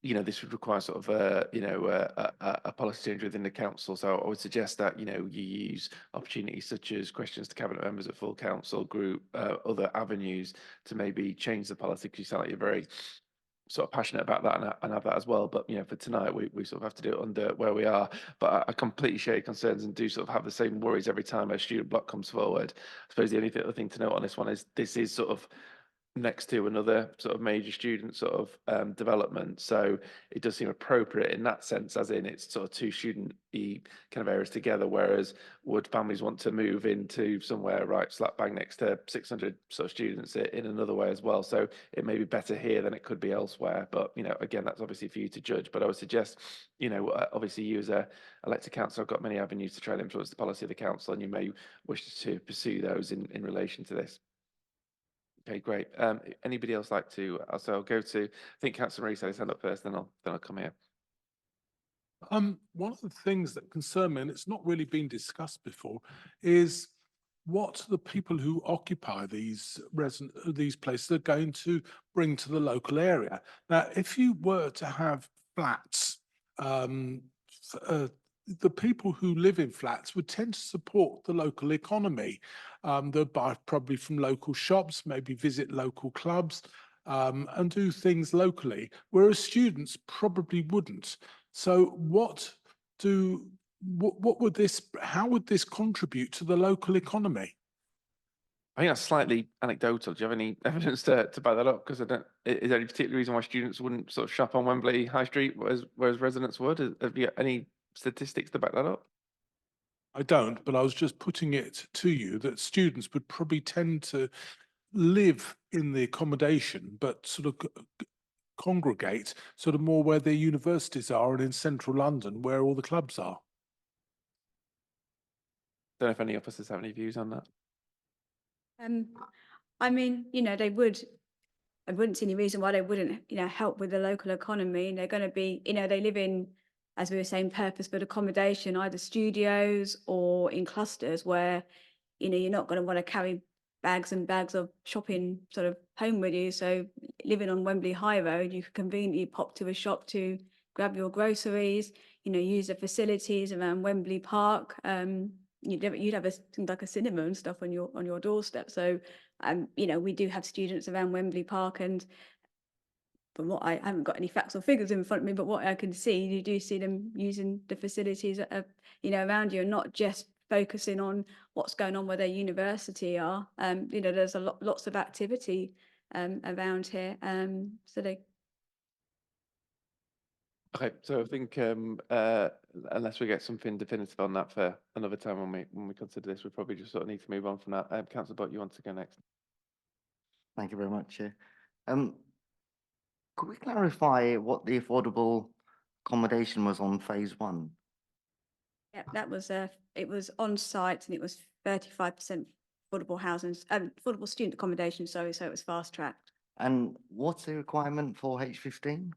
S2: this would require sort of a policy change within the council. So I would suggest that you use opportunities such as questions to cabinet members at full council, group, other avenues to maybe change the policy, because you sound like you're very sort of passionate about that and have that as well. But for tonight, we sort of have to do it under where we are. But I completely share your concerns and do sort of have the same worries every time a student block comes forward. I suppose the only other thing to note on this one is this is sort of next to another sort of major student sort of development, so it does seem appropriate in that sense, as in it's sort of two student-y kind of areas together. Whereas would families want to move into somewhere right slap bang next to 600 sort of students in another way as well? So it may be better here than it could be elsewhere. But again, that's obviously for you to judge. But I would suggest obviously you as a elected councillor have got many avenues to try and influence the policy of the council, and you may wish to pursue those in relation to this. Okay, great. Anybody else like to? So I'll go to, I think Councillor Marie said his hand up first, then I'll come here.
S4: One of the things that concern me, and it's not really been discussed before, is what the people who occupy these places are going to bring to the local area. Now, if you were to have flats, the people who live in flats would tend to support the local economy. They'll buy probably from local shops, maybe visit local clubs, and do things locally, whereas students probably wouldn't. So how would this contribute to the local economy?
S2: I think that's slightly anecdotal. Do you have any evidence to back that up? Because is there any particular reason why students wouldn't sort of shop on Wembley High Street, whereas residents would? Have you got any statistics to back that up?
S4: I don't, but I was just putting it to you that students would probably tend to live in the accommodation, but sort of congregate sort of more where their universities are and in central London where all the clubs are.
S2: Don't know if any officers have any views on that.
S9: I mean, they would. I wouldn't see any reason why they wouldn't, help with the local economy. And they're going to be, they live in, as we were saying, purpose-built accommodation, either studios or in clusters where, you're not going to want to carry bags and bags of shopping sort of home with you. So living on Wembley High Road, you could conveniently pop to a shop to grab your groceries, use the facilities around Wembley Park. You'd have things like a cinema and stuff on your doorstep. So, we do have students around Wembley Park, and from what I haven't got any facts or figures in front of me, but what I can see, you do see them using the facilities that are, around you, and not just focusing on what's going on where their university are. There's lots of activity around here. So they.
S2: Okay, so I think unless we get something definitive on that for another time when we consider this, we probably just sort of need to move on from that. Councillor Butt, you want to go next?
S7: Thank you very much, Chair. Could we clarify what the affordable accommodation was on phase 1?
S9: Yeah, that was it was on site, and it was 35% affordable housing, affordable student accommodation, sorry, so it was fast tracked.
S7: And what's the requirement for H15?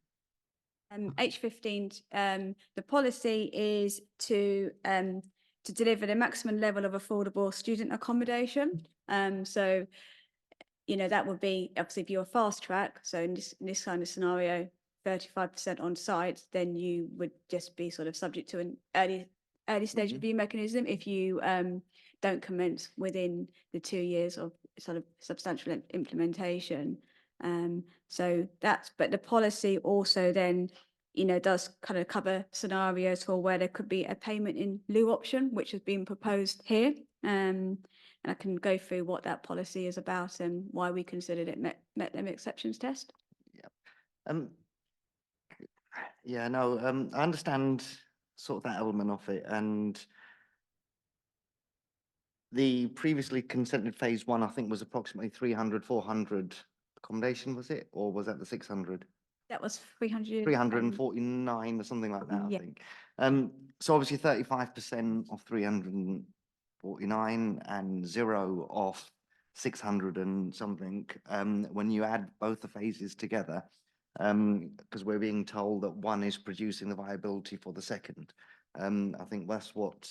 S9: H15, the policy is to deliver the maximum level of affordable student accommodation. So, that would be, obviously, if you're a fast track, so in this kind of scenario, 35% on site, then you would just be sort of subject to an early stage review mechanism if you don't commence within the 2 years of sort of substantial implementation. So but the policy also then, does kind of cover scenarios for where there could be a payment in lieu option, which has been proposed here. And I can go through what that policy is about and why we considered it met them exceptions test.
S7: Yeah, no, I understand sort of that element of it, and the previously consented phase 1, I think, was approximately 300, 400 accommodation, was it? Or was that the 600?
S9: That was 300.
S7: 349 or something like that,
S9: Yeah.
S7: I think. So obviously 35% of 349 and 0 of 600 and something, when you add both the phases together, because we're being told that one is producing the viability for the second. I think that's what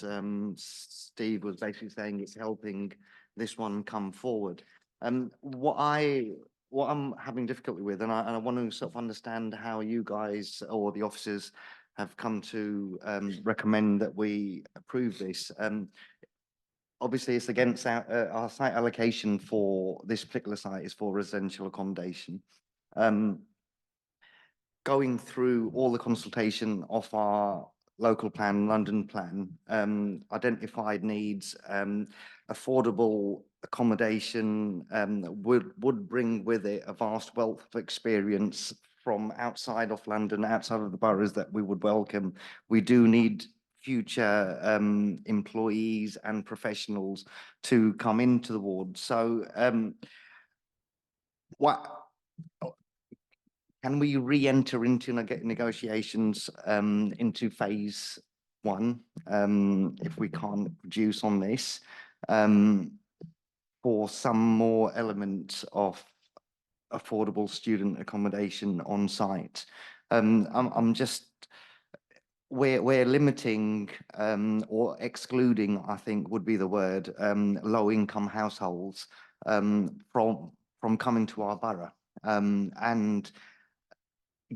S7: Steve was basically saying, it's helping this one come forward. What I'm having difficulty with, and I want to sort of understand how you guys or the officers have come to recommend that we approve this. Obviously, it's against our site allocation for this particular site is for residential accommodation. Going through all the consultation of our local plan, London plan, identified needs, affordable accommodation would bring with it a vast wealth of experience from outside of London, outside of the boroughs that we would welcome. We do need future employees and professionals to come into the ward. So can we re-enter into negotiations into phase 1 if we can't produce on this for some more elements of affordable student accommodation on site? I'm just, we're limiting or excluding, I think would be the word, low-income households from coming to our borough, and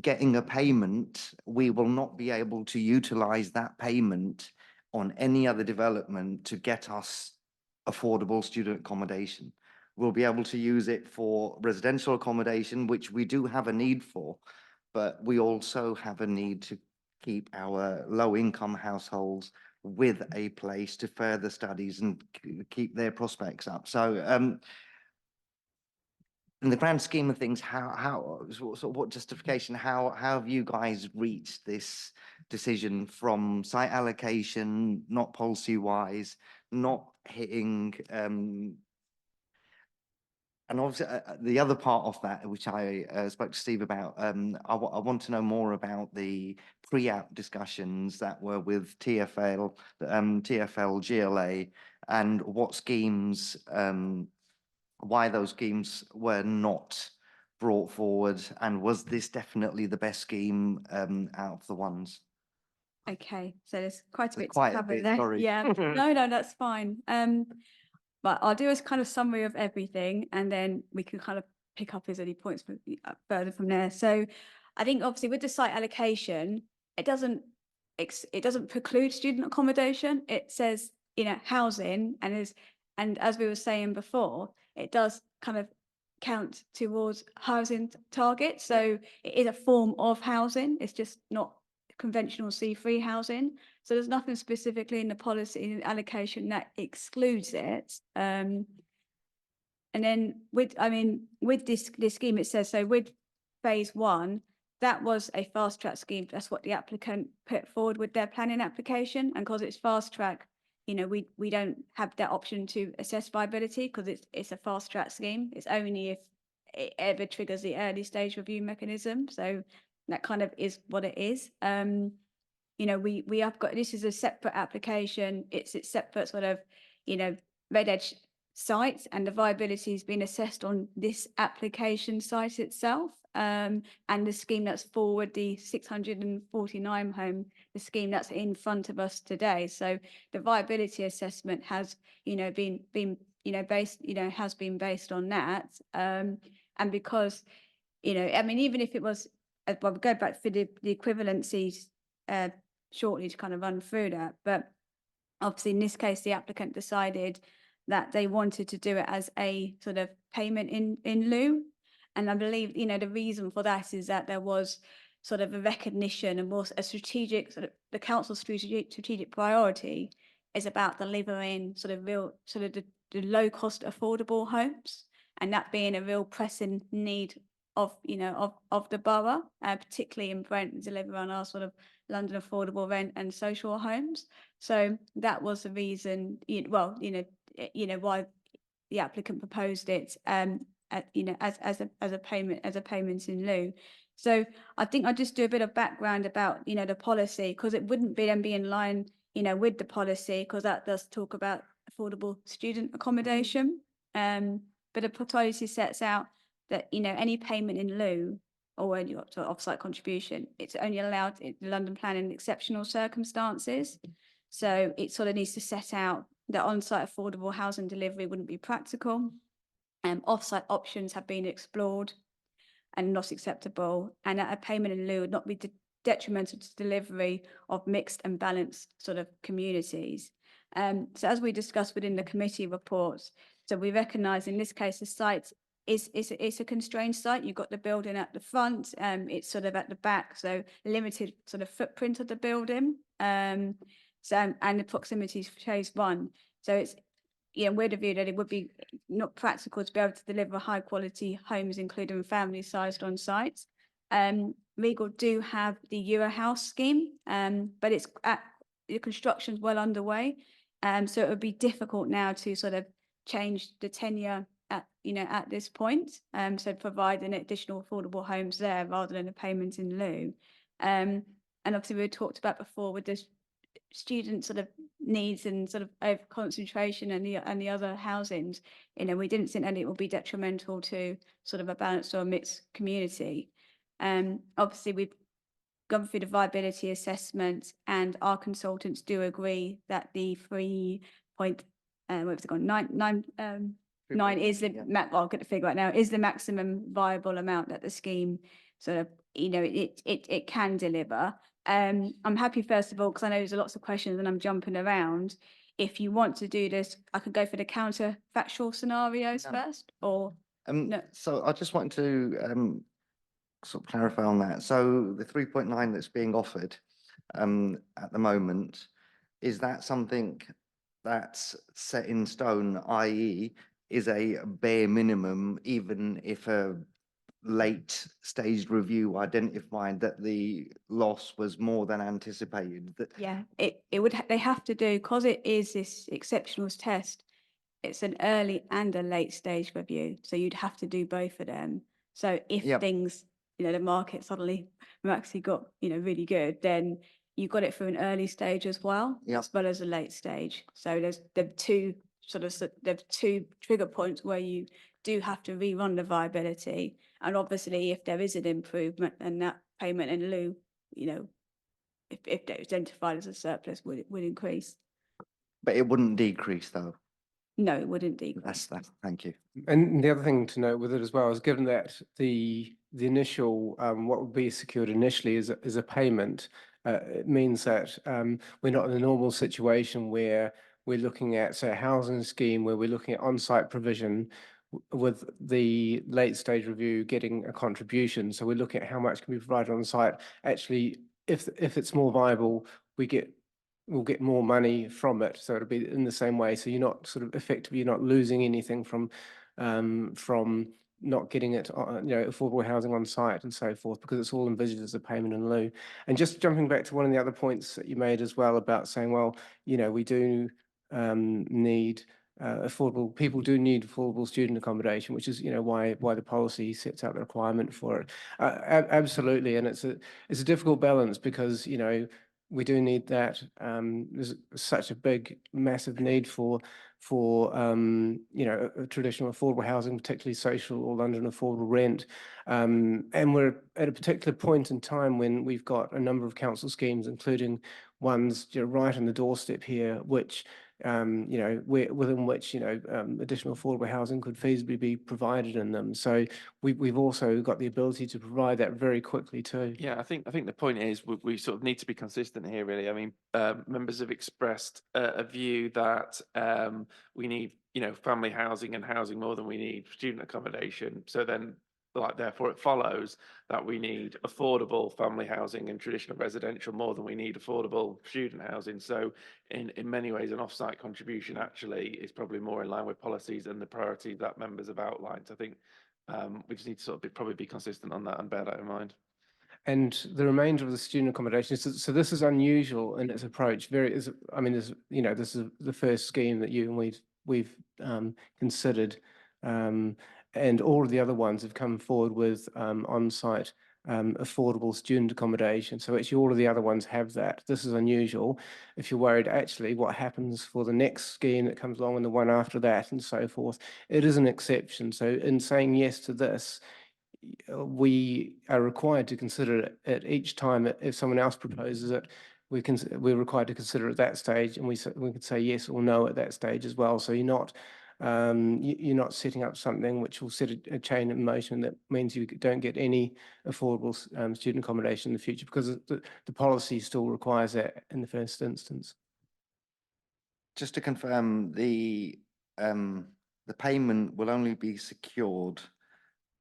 S7: getting a payment, we will not be able to utilize that payment on any other development to get us affordable student accommodation. We'll be able to use it for residential accommodation, which we do have a need for, but we also have a need to keep our low-income households with a place to further studies and keep their prospects up. So in the grand scheme of things, what justification, how have you guys reached this decision from site allocation, not policy wise, not hitting, and obviously the other part of that, which I spoke to Steve about, I want to know more about the pre-app discussions that were with TfL, GLA, and what schemes why those schemes were not brought forward, and was this definitely the best scheme out of the ones?
S9: Okay, so there's quite a
S7: There's
S9: bit to
S7: quite a
S9: cover
S7: bit,
S9: there.
S7: sorry.
S9: Yeah, no, that's fine. But I'll do a kind of summary of everything, and then we can kind of pick up as any points further from there. So I think obviously with the site allocation, it doesn't preclude student accommodation. It says, you know, housing, and as we were saying before, it does kind of count towards housing targets. So it is a form of housing. It's just not conventional C3 housing. So there's nothing specifically in the policy allocation that excludes it. And then with this scheme, it says, so with phase one, that was a fast track scheme. That's what the applicant put forward with their planning application. And because it's fast track, you know, we don't have that option to assess viability because it's a fast track scheme. It's only if it ever triggers the early stage review mechanism. So that kind of is what it is. You know, we have got, this is a separate application. It's separate sort of, you know, red edge sites, and the viability has been assessed on this application site itself. And the scheme that's forward, the 649 home, the scheme that's in front of us today. So the viability assessment has, you know, been you know, based, you know, has been based on that. And because, you know, I mean, even if it was, well, we'll go back for the equivalencies shortly to kind of run through that. But obviously in this case, the applicant decided that they wanted to do it as a sort of payment in lieu. And I believe, you know, the reason for that is that there was sort of a recognition and more a strategic sort of the council's strategic priority is about delivering sort of real sort of the low cost affordable homes, and that being a real pressing need of, you know, of the borough, particularly in Brent, deliver on our sort of London affordable rent and social homes. So that was the reason, well, you know, why the applicant proposed it, you know, as a payment in lieu. So I think I'll just do a bit of background about, you know, the policy, because it wouldn't be then be in line, you know, with the policy, because that does talk about affordable student accommodation. But the policy sets out that, you know, any payment in lieu or any off-site contribution, it's only allowed in the London plan in exceptional circumstances. So it sort of needs to set out that on-site affordable housing delivery wouldn't be practical. Off-site options have been explored and not acceptable, and that a payment in lieu would not be detrimental to delivery of mixed and balanced sort of communities. So as we discussed within the committee reports, so we recognise in this case the site is a constrained site. You've got the building at the front, it's sort of at the back, so limited sort of footprint of the building. So and the proximity to phase one. So it's, you know, we're the view that it would be not practical to be able to deliver high quality homes, including family sized on site. Regal do have the Euro House scheme, but it's the construction's well underway. So it would be difficult now to sort of change the tenure at, you know, at this point. So provide an additional affordable homes there rather than a payment in lieu. And obviously we talked about before with this student sort of needs and sort of over concentration and the other housings, you know, we didn't think that it would be detrimental to sort of a balanced or a mixed community. Obviously we've gone through the viability assessment, and our consultants do agree that the 9 is the I'll get the figure right now, is the maximum viable amount that the scheme sort of, you know, it can deliver. I'm happy, first of all, because I know there's lots of questions and I'm jumping around. If you want to do this, I could go for the counterfactual scenarios first, or no.
S7: So I just wanted to sort of clarify on that. So the 3.9 that's being offered at the moment, is that something that's set in stone, i.e. is a bare minimum, even if a late staged review identified that the loss was more than anticipated?
S9: Yeah, it would, they have to do, because it is this exceptionals test, it's an early and a late stage review. So you'd have to do both of them. So if things, you know, the market suddenly actually got, you know, really good, then you got it for an early stage as well, as well as a late stage. So there's the two trigger points where you do have to rerun the viability. And obviously, if there is an improvement, then that payment in lieu, you know, if that is identified as a surplus, would increase.
S7: But it wouldn't decrease though.
S9: No, it wouldn't decrease.
S7: That's thank you.
S10: And the other thing to note with it as well is given that the initial, what would be secured initially is a payment, it means that we're not in a normal situation where we're looking at, say, a housing scheme where we're looking at on-site provision with the late stage review getting a contribution. So we're looking at how much can be provided on site. Actually, if it's more viable, we'll get more money from it. So it'll be in the same way. So you're not sort of effectively, you're not losing anything from not getting it, you know, affordable housing on site and so forth, because it's all envisaged as a payment in lieu. And just jumping back to one of the other points that you made as well about saying, well, you know, we do need affordable, people do need affordable student accommodation, which is, you know, why the policy sets out the requirement for it. Absolutely, and it's a difficult balance because, you know, we do need that. There's such a big, massive need for you know, traditional affordable housing, particularly social or London affordable rent. And we're at a particular point in time when we've got a number of council schemes, including ones, you know, right on the doorstep here, which you know, within which, you know, additional affordable housing could feasibly be provided in them. So we've also got the ability to provide that very quickly too.
S2: Yeah, I think the point is we sort of need to be consistent here, really. I mean, members have expressed a view that we need, you know, family housing and housing more than we need student accommodation. So then, like, therefore, it follows that we need affordable family housing and traditional residential more than we need affordable student housing. So in many ways, an off-site contribution actually is probably more in line with policies and the priorities that members have outlined. So I think we just need to sort of probably be consistent on that and bear that in mind.
S10: And the remainder of the student accommodation, so this is unusual in its approach. I mean, you know, this is the first scheme that you and we've considered, and all of the other ones have come forward with on-site affordable student accommodation. So actually, all of the other ones have that. This is unusual. If you're worried, actually, what happens for the next scheme that comes along and the one after that, and so forth, it is an exception. So in saying yes to this, we are required to consider it each time. If someone else proposes it, we're required to consider it at that stage, and we can say yes or no at that stage as well. So you're not setting up something which will set a chain of motion that means you don't get any affordable student accommodation in the future, because the policy still requires that in the first instance.
S7: Just to confirm, the payment will only be secured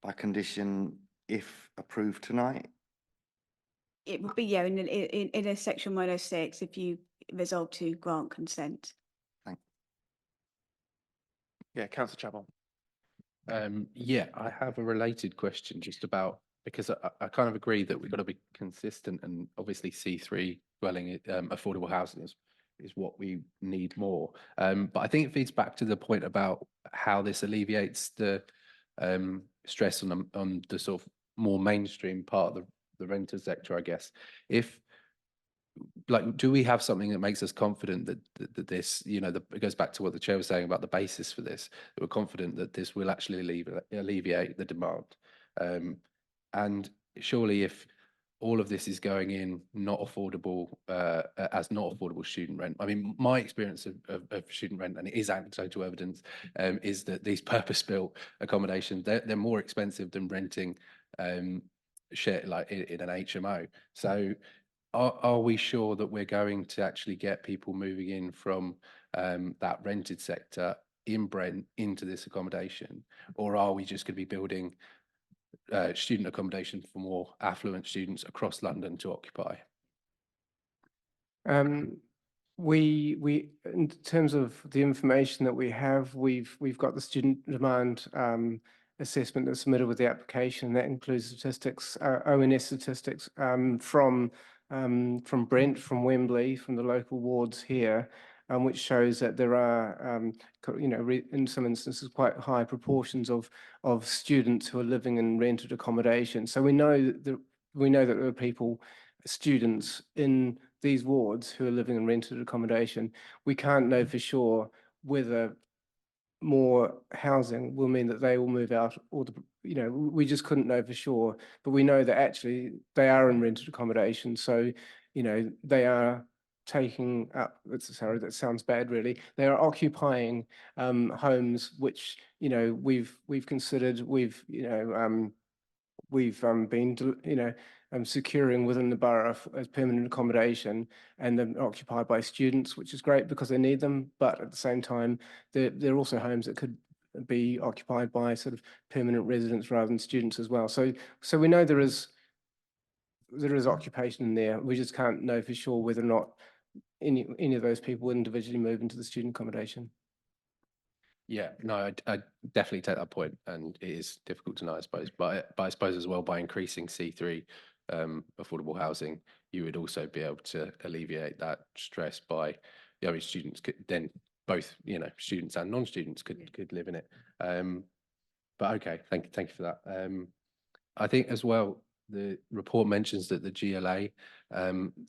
S7: by condition if approved tonight?
S9: It would be, yeah, in a section 106, if you resolve to grant consent.
S2: Yeah, Councillor Chapel.
S11: Yeah, I have a related question just about, because I kind of agree that we've got to be consistent, and obviously C3 dwelling affordable housing is what we need more. But I think it feeds back to the point about how this alleviates the stress on the sort of more mainstream part of the renter sector, I guess. If, like, do we have something that makes us confident that this, you know, it goes back to what the chair was saying about the basis for this, that we're confident that this will actually alleviate the demand? And surely if all of this is going in not affordable, as not affordable student rent. I mean, my experience of student rent, and it is anecdotal evidence, is that these purpose-built accommodations, they're more expensive than renting share like in an HMO. So are we sure that we're going to actually get people moving in from that rented sector in Brent into this accommodation, or are we just going to be building student accommodation for more affluent students across London to occupy?
S10: We in terms of the information that we have, we've got the student demand assessment that's submitted with the application. That includes statistics, ONS statistics from Brent, from Wembley, from the local wards here, which shows that there are, you know, in some instances, quite high proportions of students who are living in rented accommodation. So we know that there are people, students in these wards who are living in rented accommodation. We can't know for sure whether more housing will mean that they will move out, or we just couldn't know for sure. But we know that actually they are in rented accommodation, so they are taking up. Sorry, that sounds bad. Really, they are occupying homes which we've considered. We've been securing within the borough as permanent accommodation, and they're occupied by students, which is great because they need them. But at the same time, they're also homes that could be occupied by sort of permanent residents rather than students as well. So we know there is occupation in there. We just can't know for sure whether or not any of those people individually move into the student accommodation.
S11: Yeah, no, I definitely take that point, and it is difficult to know, I suppose. But I suppose as well, by increasing C3 affordable housing, you would also be able to alleviate that stress by, students could then both, students and non-students could live in it. But okay, thank you for that. I think as well, the report mentions that the GLA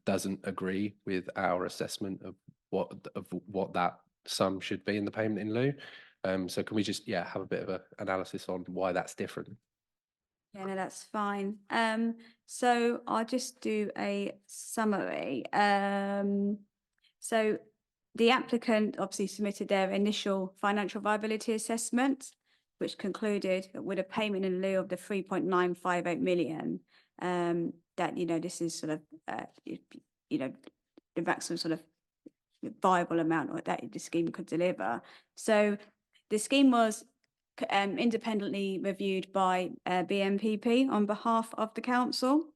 S11: doesn't agree with our assessment of what that sum should be in the payment in lieu. So can we just have a bit of an analysis on why that's different?
S9: Yeah, no, that's fine. So I'll just do a summary. So the applicant obviously submitted their initial financial viability assessment, which concluded that with a payment in lieu of the 3.958 million, that this is sort of the maximum sort of viable amount that the scheme could deliver. So the scheme was independently reviewed by BMPP on behalf of the council,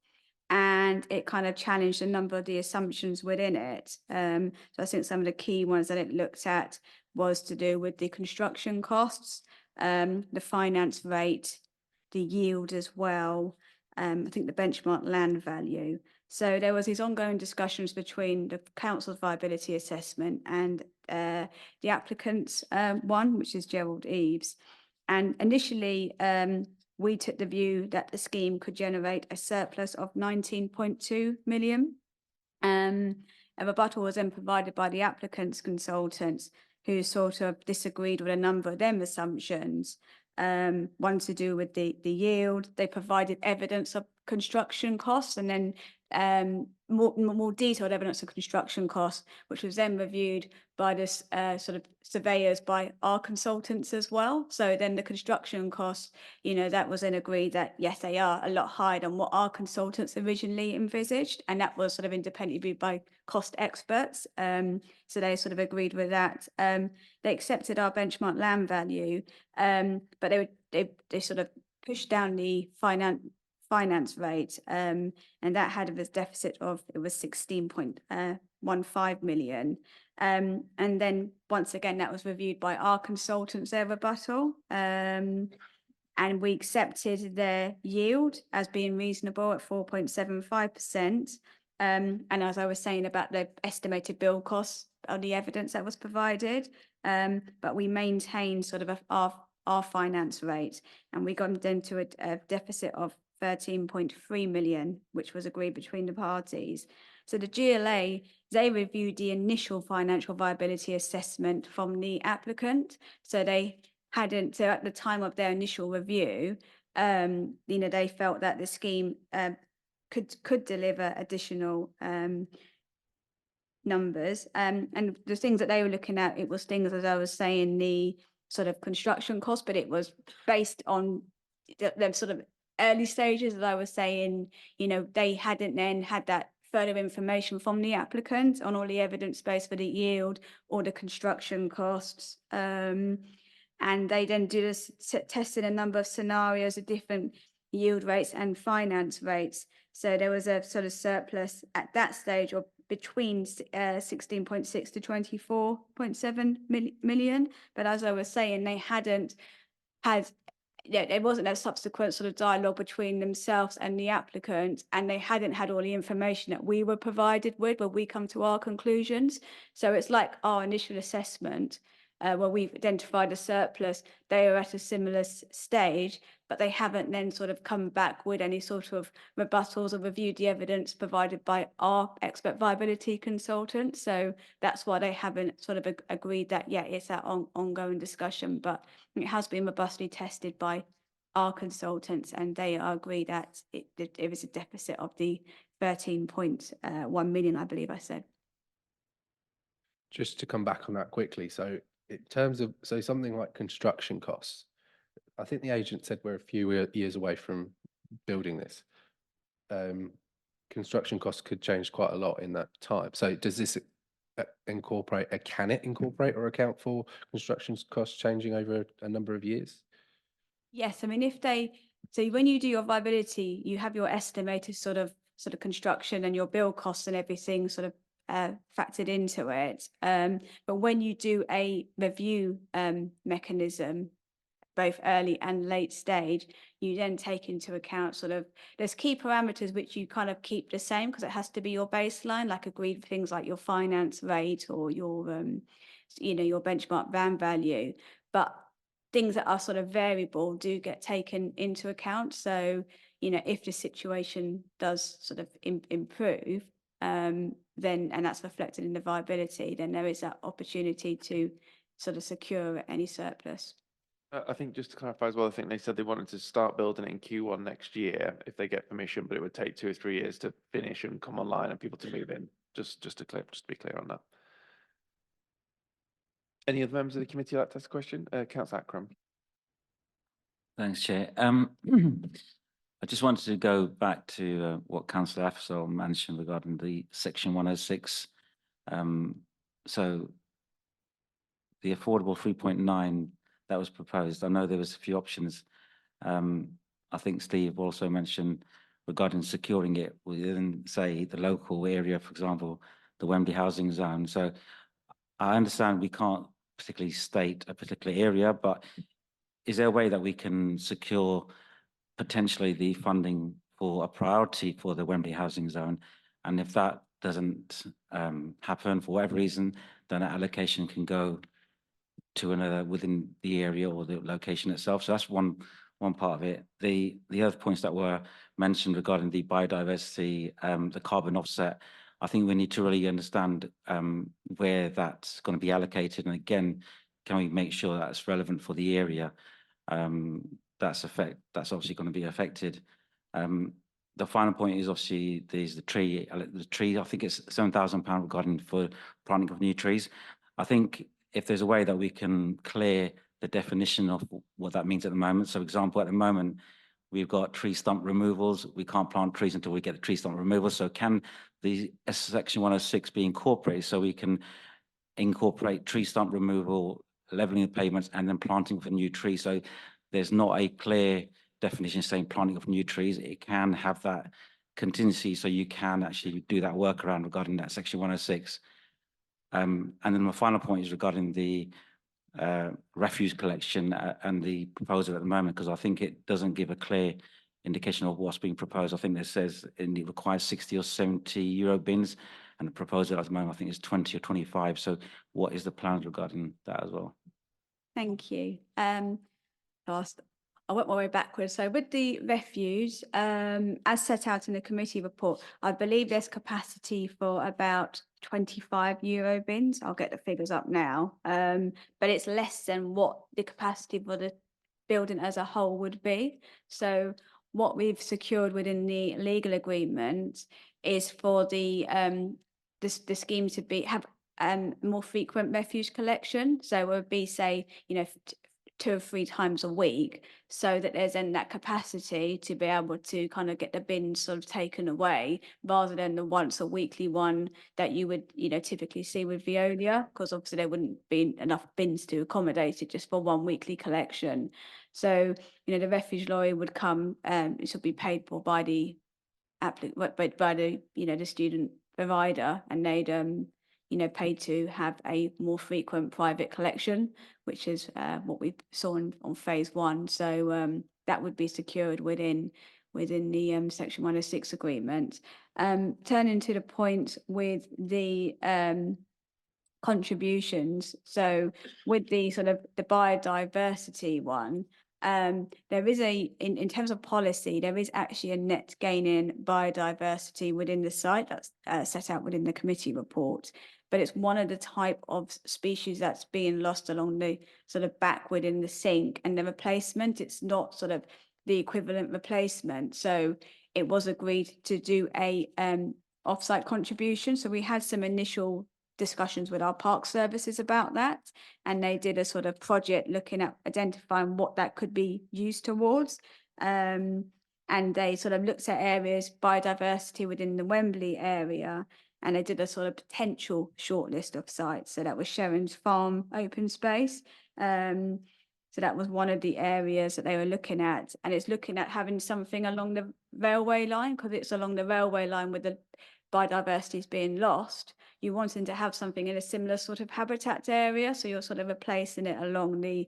S9: and it kind of challenged a number of the assumptions within it. So I think some of the key ones that it looked at was to do with the construction costs, the finance rate, the yield as well, I think the benchmark land value. So there was these ongoing discussions between the council's viability assessment and the applicant's one, which is Gerald Eves. And initially, we took the view that the scheme could generate a surplus of 19.2 million. A rebuttal was then provided by the applicant's consultants, who sort of disagreed with a number of them assumptions. One to do with the yield. They provided evidence of construction costs, and then more detailed evidence of construction costs, which was then reviewed by this sort of surveyors by our consultants as well. So then the construction costs, that was then agreed that yes, they are a lot higher than what our consultants originally envisaged, and that was sort of independently reviewed by cost experts. So they sort of agreed with that. They accepted our benchmark land value, but they sort of pushed down the finance rate, and that had a deficit of, it was 16.15 million. And then once again, that was reviewed by our consultants, their rebuttal. And we accepted their yield as being reasonable at 4.75%. And as I was saying about the estimated build costs of the evidence that was provided, but we maintained sort of our finance rate, and we got them to a deficit of 13.3 million, which was agreed between the parties. So the GLA, they reviewed the initial financial viability assessment from the applicant. So they hadn't, so at the time of their initial review, they felt that the scheme could deliver additional numbers. And the things that they were looking at, it was things, as I was saying, the sort of construction cost, but it was based on the sort of early stages, as I was saying, they hadn't then had that further information from the applicant on all the evidence base for the yield or the construction costs. And they then do this testing a number of scenarios of different yield rates and finance rates. So there was a sort of surplus at that stage, or between 16.6 to 24.7 million. But as I was saying, they hadn't had, there wasn't a subsequent sort of dialogue between themselves and the applicant, and they hadn't had all the information that we were provided with when we come to our conclusions. So it's like our initial assessment, where we've identified a surplus, they are at a similar stage, but they haven't then sort of come back with any sort of rebuttals or reviewed the evidence provided by our expert viability consultant. So that's why they haven't sort of agreed that yet. It's that ongoing discussion, but it has been robustly tested by our consultants, and they agree that it is a deficit of the 13.1 million, I believe I said.
S11: Just to come back on that quickly, so in terms of, so something like construction costs, I think the agent said we're a few years away from building this. Construction costs could change quite a lot in that time. So does this incorporate, can it incorporate or account for construction costs changing over a number of years?
S9: Yes, I mean, so when you do your viability, you have your estimated sort of construction and your build costs and everything sort of factored into it. But when you do a review mechanism, both early and late stage, you then take into account sort of, there's key parameters which you kind of keep the same because it has to be your baseline, like agreed things like your finance rate or your, your benchmark van value. But things that are sort of variable do get taken into account. So, if the situation does sort of improve, then, and that's reflected in the viability, then there is that opportunity to sort of secure any surplus.
S2: I think just to clarify as well, I think they said they wanted to start building it in Q1 next year if they get permission, but it would take 2 or 3 years to finish and come online and people to move in. Just to be clear on that. Any other members of the committee like to ask a question? Councillor Akram.
S12: Thanks, Chair. I just wanted to go back to what Councillor Afzal mentioned regarding the Section 106. So the affordable 3.9 that was proposed, I know there was a few options. I think Steve also mentioned regarding securing it within, say, the local area, for example, the Wembley housing zone. So I understand we can't particularly state a particular area, but is there a way that we can secure potentially the funding for a priority for the Wembley housing zone? And if that doesn't happen for whatever reason, then that allocation can go to another within the area or the location itself. So that's one part of it. The other points that were mentioned regarding the biodiversity, the carbon offset, I think we need to really understand where that's going to be allocated. And again, can we make sure that's relevant for the area that's obviously going to be affected. The final point is obviously there's the tree. I think it's £7,000 regarding for planting of new trees. I think if there's a way that we can clear the definition of what that means at the moment. So, for example, at the moment, we've got tree stump removals. We can't plant trees until we get the tree stump removal. So can the Section 106 be incorporated so we can incorporate tree stump removal, levelling the pavements, and then planting of a new tree? So there's not a clear definition saying planting of new trees. It can have that contingency, so you can actually do that workaround regarding that Section 106. And then my final point is regarding the refuse collection and the proposal at the moment, because I think it doesn't give a clear indication of what's being proposed. I think it says it requires 60 or 70 euro bins, and the proposal at the moment I think is 20 or 25. So what is the plan regarding that as well?
S9: Thank you. I went my way backwards. So with the refuse, as set out in the committee report, I believe there's capacity for about 25 euro bins. I'll get the figures up now, but it's less than what the capacity for the building as a whole would be. So what we've secured within the legal agreement is for the scheme to have more frequent refuse collection. So it would be, say, 2 or 3 times a week, so that there's then that capacity to be able to kind of get the bins sort of taken away, rather than the once a weekly one that you would typically see with Veolia, because obviously there wouldn't be enough bins to accommodate it just for one weekly collection. So the refuse lorry would come, it should be paid for by the the student provider, and they'd paid to have a more frequent private collection, which is what we saw on phase 1. So that would be secured within the Section 106 agreement. Turning to the point with the contributions. So with the sort of the biodiversity one, there is in terms of policy, there is actually a net gain in biodiversity within the site that's set out within the committee report. But it's one of the type of species that's being lost along the sort of back within the sink, and the replacement, it's not sort of the equivalent replacement. So it was agreed to do a offsite contribution. So we had some initial discussions with our park services about that, and they did a sort of project looking at identifying what that could be used towards. And they sort of looked at areas, biodiversity within the Wembley area, and they did a sort of potential shortlist of sites. So that was Sharon's Farm open space. So that was one of the areas that they were looking at, and it's looking at having something along the railway line, because it's along the railway line where the biodiversity is being lost. You wanting to have something in a similar sort of habitat area, so you're sort of replacing it along the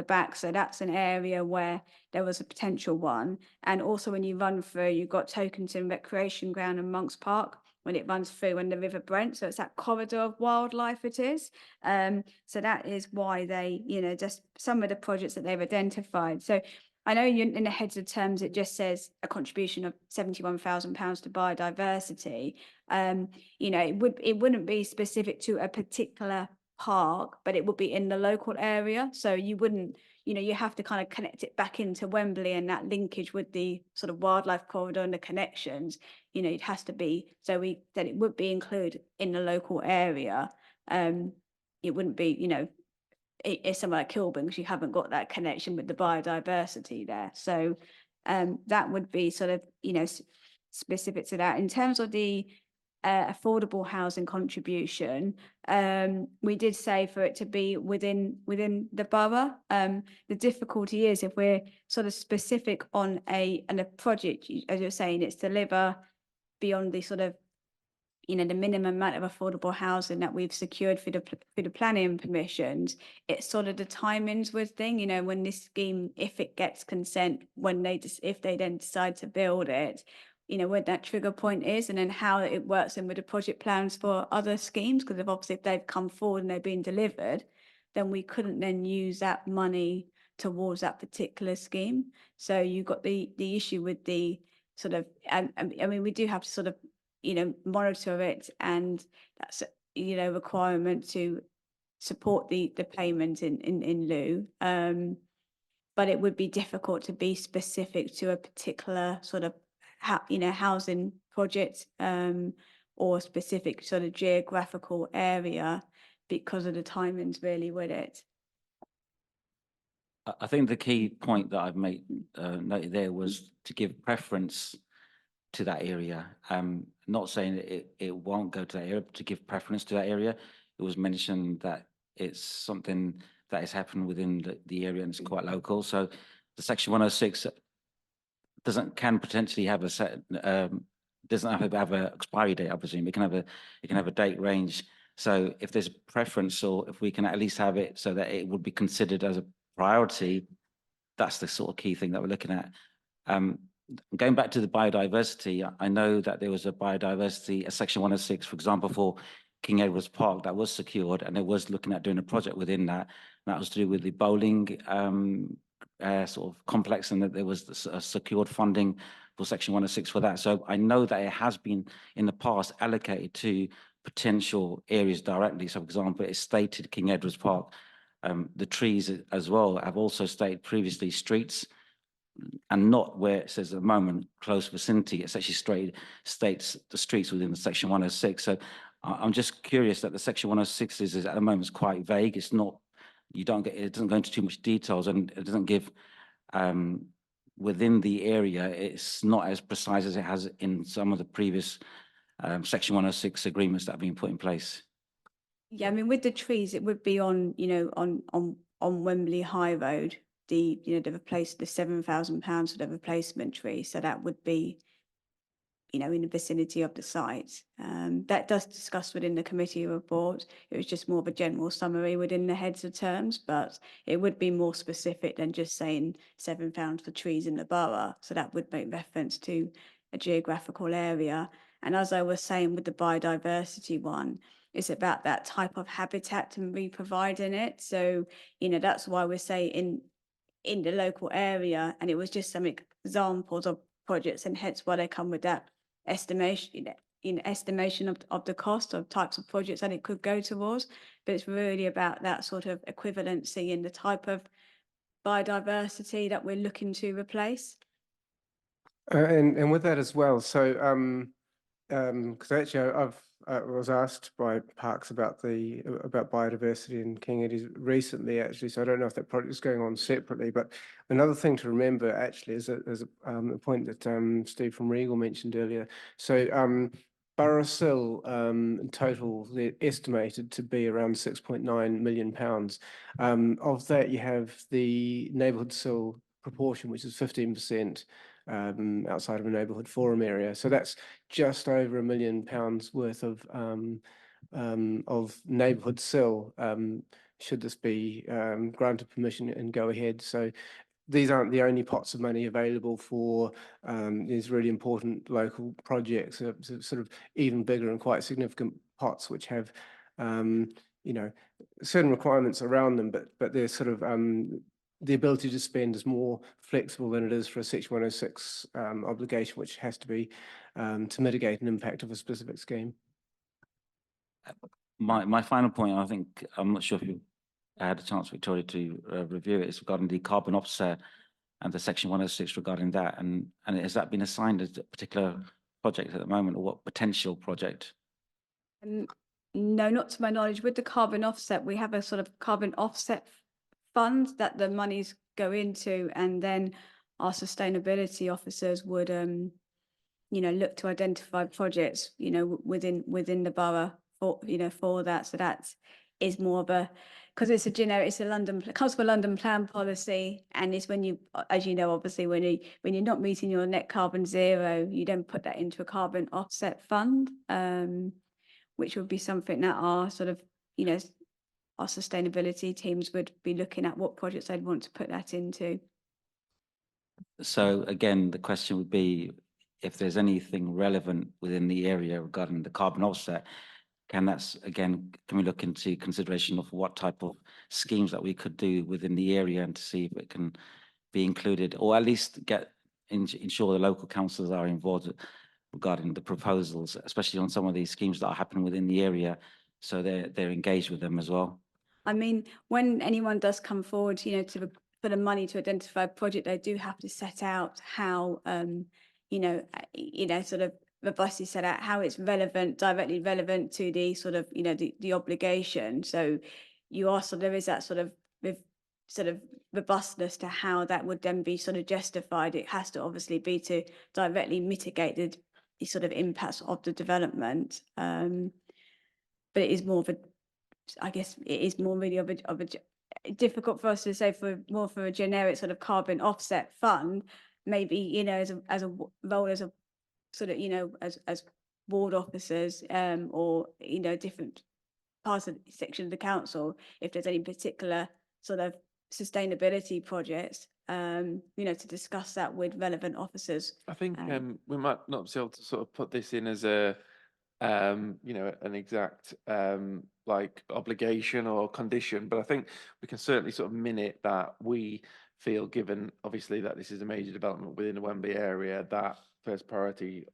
S9: back. So that's an area where there was a potential one. And also when you run through, you've got Tokenton Recreation Ground and Monks Park when it runs through and the River Brent. So it's that corridor of wildlife it is. So that is why they, just some of the projects that they've identified. So I know in the heads of terms, it just says a contribution of £71,000 to biodiversity. It wouldn't be specific to a particular park, but it would be in the local area. So you wouldn't, you have to kind of connect it back into Wembley, and that linkage with the sort of wildlife corridor and the connections, it has to be, so that it would be included in the local area. It wouldn't be, it's somewhere like Kilburn, because you haven't got that connection with the biodiversity there. So that would be sort of, specific to that. In terms of the affordable housing contribution, we did say for it to be within the borough. The difficulty is if we're sort of specific on a project, as you're saying, it's deliver beyond the sort of the minimum amount of affordable housing that we've secured for the planning permissions. It's sort of the timings with thing, when this scheme, if it gets consent, if they then decide to build it, where that trigger point is, and then how it works in with the project plans for other schemes. Because if they've come forward and they've been delivered, then we couldn't then use that money towards that particular scheme. So you've got the issue with the sort of, I mean, we do have to sort of, monitor it, and that's requirement to support the payment in lieu. But it would be difficult to be specific to a particular sort of housing project or specific sort of geographical area because of the timings really with it.
S12: I think the key point that I've made noted there was to give preference to that area. Not saying it won't go to that area, but to give preference to that area. It was mentioned that it's something that has happened within the area and it's quite local. So the Section 106 can potentially have a set, doesn't have to have an expiry date, I presume. It can have a date range. So if there's a preference, or if we can at least have it so that it would be considered as a priority, that's the sort of key thing that we're looking at. Going back to the biodiversity, I know that there was a Section 106, for example, for King Edward's Park that was secured, and it was looking at doing a project within that. And that was to do with the bowling sort of complex, and that there was secured funding for Section 106 for that. So I know that it has been in the past allocated to potential areas directly. So for example, it stated King Edward's Park. The trees as well have also stated previously streets, and not where it says at the moment close vicinity. It's actually states the streets within the Section 106. So I'm just curious that the Section 106 is at the moment is quite vague. It's not, it doesn't go into too much details, and it doesn't give within the area. It's not as precise as it has in some of the previous Section 106 agreements that have been put in place.
S9: Yeah, I mean, with the trees, it would be on Wembley High Road. The £7,000 for the replacement tree, so that would be in the vicinity of the site. That does discuss within the committee report. It was just more of a general summary within the heads of terms, but it would be more specific than just saying £7 for trees in the borough. So that would make reference to a geographical area. And as I was saying with the biodiversity one, it's about that type of habitat and re-providing it. So, you know, that's why we say in the local area, and it was just some examples of projects, and hence why they come with that estimation, estimation of the cost of types of projects that it could go towards. But it's really about that sort of equivalency in the type of biodiversity that we're looking to replace.
S10: And with that as well, so because actually I was asked by Parks about about biodiversity in King Eddie's recently, actually, so I don't know if that project is going on separately. But another thing to remember actually is a point that Steve from Regal mentioned earlier. So Burrowsill in total, they're estimated to be around £6.9 million. Of that, you have the neighbourhood sill proportion, which is 15%. Outside of a neighbourhood forum area, so that's just over £1 million worth of neighbourhood sill. Should this be granted permission and go ahead, so these aren't the only pots of money available for these really important local projects. Sort of even bigger and quite significant pots, which have you know, certain requirements around them, but they're sort of the ability to spend is more flexible than it is for a Section 106 obligation, which has to be to mitigate an impact of a specific scheme.
S12: My final point, I think, I'm not sure if you had a chance, Victoria, to review it, is regarding the carbon offset and the Section 106 regarding that. And has that been assigned as a particular project at the moment, or what potential project?
S9: No, not to my knowledge. With the carbon offset, we have a sort of carbon offset fund that the monies go into, and then our sustainability officers would look to identify projects within the borough for that. So that is more of a, because it's a generic, it's a London, it comes from a London plan policy, and it's when you, as you know, obviously when you're not meeting your net carbon zero, you then put that into a carbon offset fund, which would be something that our sort of our sustainability teams would be looking at what projects they'd want to put that into.
S12: So again, the question would be, if there's anything relevant within the area regarding the carbon offset, can we look into consideration of what type of schemes that we could do within the area, and to see if it can be included, or at least ensure the local councils are involved regarding the proposals, especially on some of these schemes that are happening within the area, so they're engaged with them as well.
S9: I mean, when anyone does come forward, for the money to identify a project, they do have to set out how, sort of robustly set out how it's relevant, directly relevant to the sort of, the obligation. So there is that sort of robustness to how that would then be sort of justified. It has to obviously be to directly mitigate the sort of impacts of the development. But it is more of a, I guess it is more really of a difficult for us to say for a generic sort of carbon offset fund, maybe, as a role as a sort of, as ward officers, or, different parts of the section of the council, if there's any particular sort of sustainability projects, to discuss that with relevant officers.
S2: I think we might not be able to sort of put this in as a an exact like obligation or condition, but I think we can certainly sort of minute that we feel, given obviously that this is a major development within the Wembley area, that first priority,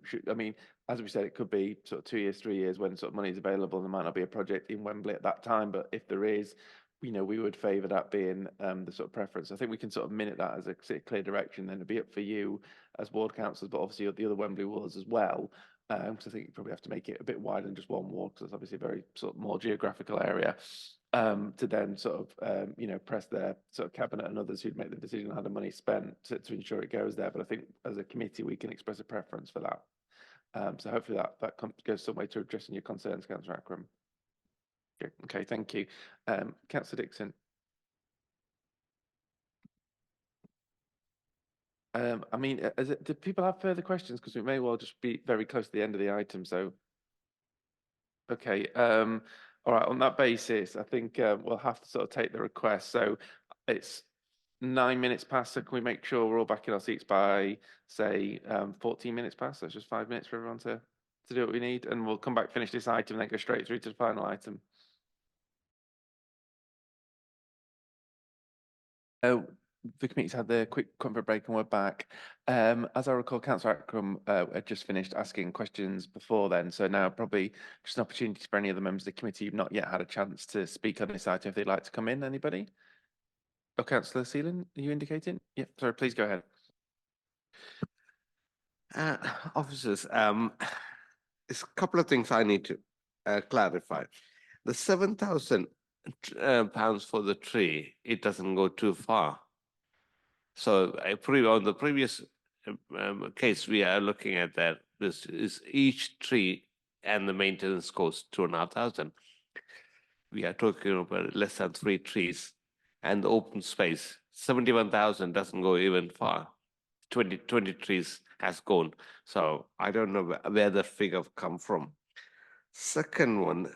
S2: should, I mean, as we said, it could be sort of 2 years, 3 years when sort of money is available, and there might not be a project in Wembley at that time, but if there is, we would favour that being the sort of preference. I think we can sort of minute that as a clear direction, then it'd be up for you as ward councillors, but obviously the other Wembley wards as well. Because I think you probably have to make it a bit wider than just one ward, because it's obviously a very sort of more geographical area, to then sort of press their sort of cabinet and others who'd make the decision on how the money's spent to ensure it goes there. But I think as a committee we can express a preference for that. So hopefully that goes some way to addressing your concerns, Councillor Akram. Okay, thank you. Councillor Dixon. I mean, do people have further questions? Because we may well just be very close to the end of the item. So, okay. All right. On that basis, I think we'll have to sort of take the request. So it's 9 minutes past. So can we make sure we're all back in our seats by, say, 14 minutes past? So it's just 5 minutes for everyone to to do what we need, and we'll come back, finish this item, then go straight through to the final item. The committee's had the quick comfort break and we're back. As I recall, Councillor Akram had just finished asking questions before then, so now probably just an opportunity for any of the members of the committee who've not yet had a chance to speak on this item if they'd like to come in. Anybody? Oh, Councillor Seelan, are you indicating? Yeah, sorry, please go ahead.
S8: Officers, there's a couple of things I need to clarify. The 7,000 pounds for the tree, it doesn't go too far. So on the previous case, we are looking at that. This is each tree and the maintenance cost 2,500. We are talking about less than 3 trees, and the open space 71,000 doesn't go even far. 20 trees has gone. So I don't know where the figure come from. Second one,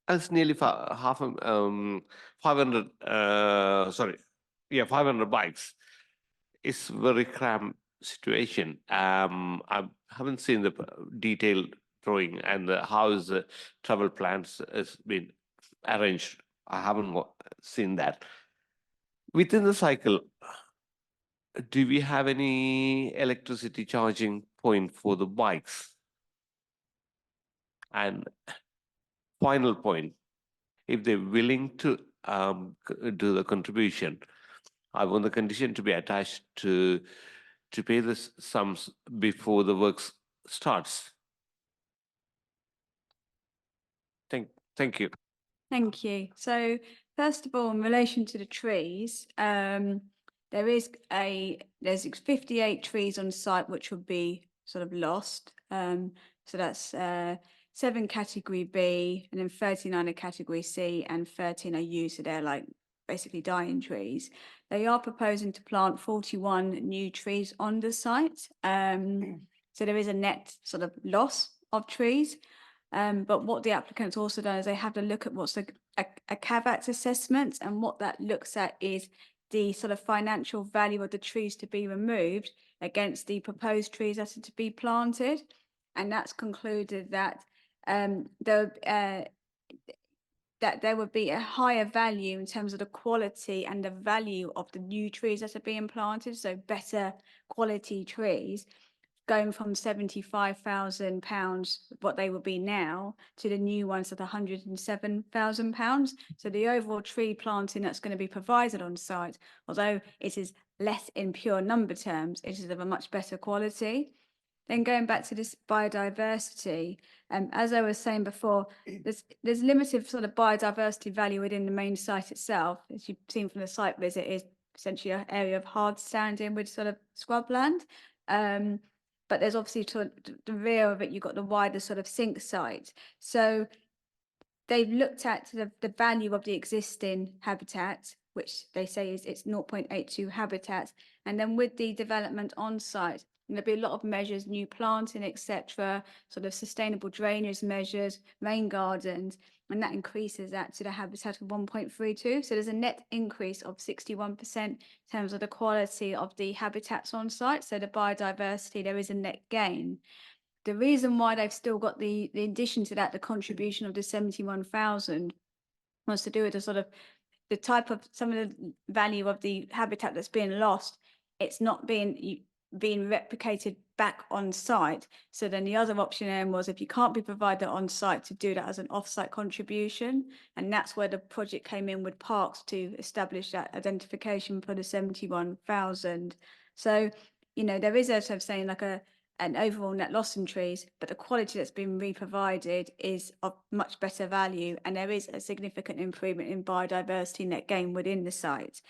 S8: it's nearly 500. 500 bikes. It's very cramped situation. I haven't seen the detailed drawing and how is the travel plans has been arranged. I haven't seen that. Within the cycle, do we have any electricity charging point for the bikes? And final point, if they're willing to do the contribution, I want the condition to be attached to pay the sums before the works starts. Thank you.
S9: Thank you. So first of all, in relation to the trees, there's 58 trees on site which will be sort of lost. So that's 7 category B, and then 39 are category C, and 13 are U. So they're like basically dying trees. They are proposing to plant 41 new trees on the site. So there is a net sort of loss of trees. But what the applicant's also done is they have to look at what's a CAVAX assessment, and what that looks at is the sort of financial value of the trees to be removed against the proposed trees that are to be planted. And that's concluded that there would be a higher value in terms of the quality and the value of the new trees that are being planted, so better quality trees, going from £75,000, what they would be now, to the new ones at £107,000. So the overall tree planting that's going to be provided on site, although it is less in pure number terms, it is of a much better quality. Then going back to this biodiversity, as I was saying before, there's limited sort of biodiversity value within the main site itself. As you've seen from the site visit, is essentially an area of hard standing with sort of scrubland. But there's obviously to the rear of it, you've got the wider sort of sink site. So they've looked at the value of the existing habitat, which they say is it's 0.82 habitat. And then with the development on site, there'll be a lot of measures, new planting, etc., sort of sustainable drainage measures, rain gardens, and that increases that to the habitat of 1.32. So there's a net increase of 61% in terms of the quality of the habitats on site. So the biodiversity, there is a net gain. The reason why they've still got the addition to that, the contribution of the 71,000, was to do with the sort of the type of some of the value of the habitat that's being lost. It's not being replicated back on site. So then the other option then was, if you can't be provided on site, to do that as an off-site contribution. And that's where the project came in with Parks to establish that identification for the 71,000. So, you know, there is a sort of saying like an overall net loss in trees, but the quality that's been re-provided is of much better value, and there is a significant improvement in biodiversity net gain within the site.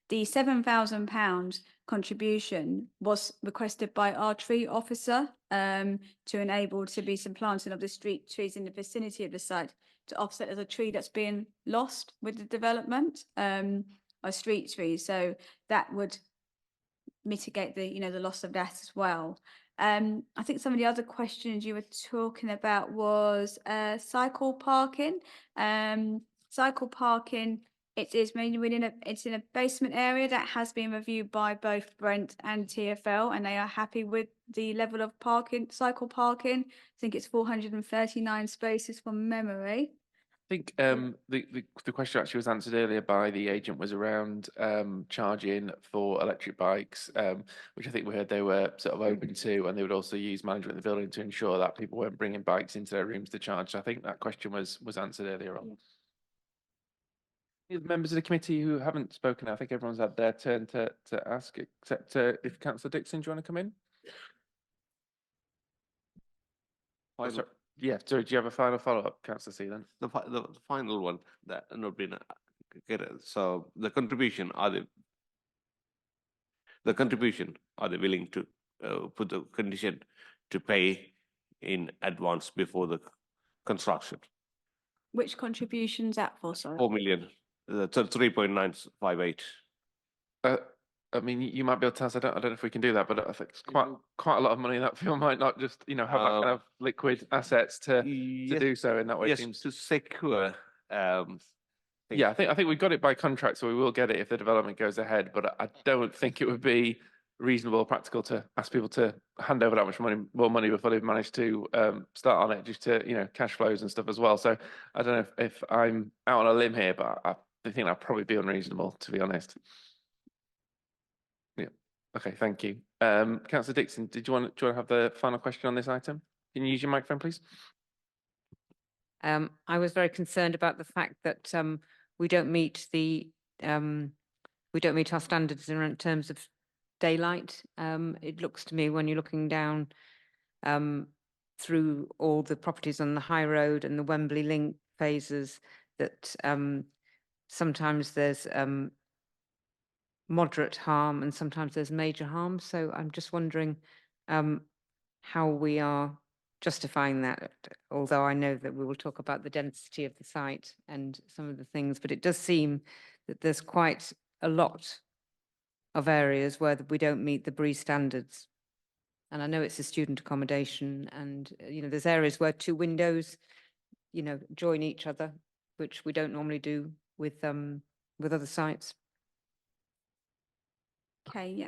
S9: The £7,000 contribution was requested by our tree officer to enable to be some planting of the street trees in the vicinity of the site to offset as a tree that's being lost with the development of street trees. So that would mitigate the loss of that as well. I think some of the other questions you were talking about was cycle parking. Cycle parking It is mainly it's in a basement area that has been reviewed by both Brent and TfL, and they are happy with the level of parking, cycle parking. I think it's 439 spaces from memory.
S2: I think the question actually was answered earlier by the agent was around charging for electric bikes, which I think we heard they were sort of open to, and they would also use management of the building to ensure that people weren't bringing bikes into their rooms to charge. So I think that question was answered earlier on. Any members of the committee who haven't spoken, I think everyone's had their turn to ask, except if Councillor Dixon, do you want to come in? Oh, sorry. Yeah, sorry, do you have a final follow-up, Councillor Seelan?
S8: The final one that not been so the contribution are they willing to put the condition to pay in advance before the construction?
S9: Which contribution's that for, sorry?
S8: 4 million, 3.958.
S2: I mean, you might be able to tell us. I don't know if we can do that, but I think it's quite a lot of money. That Phil might not just, have that kind of liquid assets to do so in that way.
S8: Yes,
S2: Seems
S8: to secure.
S2: Yeah, I think we've got it by contract, so we will get it if the development goes ahead. But I don't think it would be reasonable or practical to ask people to hand over that much more money before they've managed to start on it, just to cash flows and stuff as well. So I don't know if I'm out on a limb here, but I think that'd probably be unreasonable, to be honest. Yeah. Okay. Thank you. Councillor Dixon, do you want to have the final question on this item? Can you use your microphone, please?
S6: I was very concerned about the fact that we don't meet our standards in terms of daylight. It looks to me, when you're looking down through all the properties on the High Road and the Wembley Link phases, that sometimes there's moderate harm and sometimes there's major harm. So I'm just wondering how we are justifying that, although I know that we will talk about the density of the site and some of the things, but it does seem that there's quite a lot of areas where we don't meet the BREEZE standards. And I know it's a student accommodation, and there's areas where two windows join each other, which we don't normally do with other sites.
S9: Okay, yeah.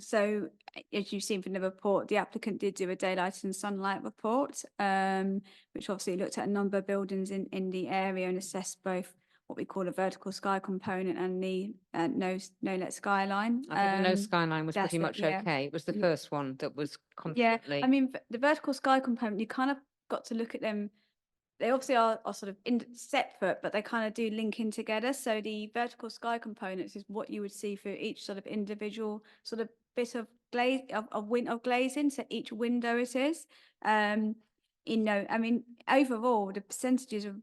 S9: So as you've seen from the report, the applicant did do a daylight and sunlight report, which obviously looked at a number of buildings in the area and assessed both what we call a vertical sky component and the no-let skyline.
S6: I think the no skyline was pretty much
S9: yeah.
S6: okay. It was the first one that was
S9: Yeah,
S6: constantly.
S9: I mean, the vertical sky component, you kind of got to look at them. They obviously are sort of separate, but they kind of do link in together. So the vertical sky components is what you would see for each sort of individual sort of bit of glaze of glazing. So each window it is. I mean, overall, the percentages are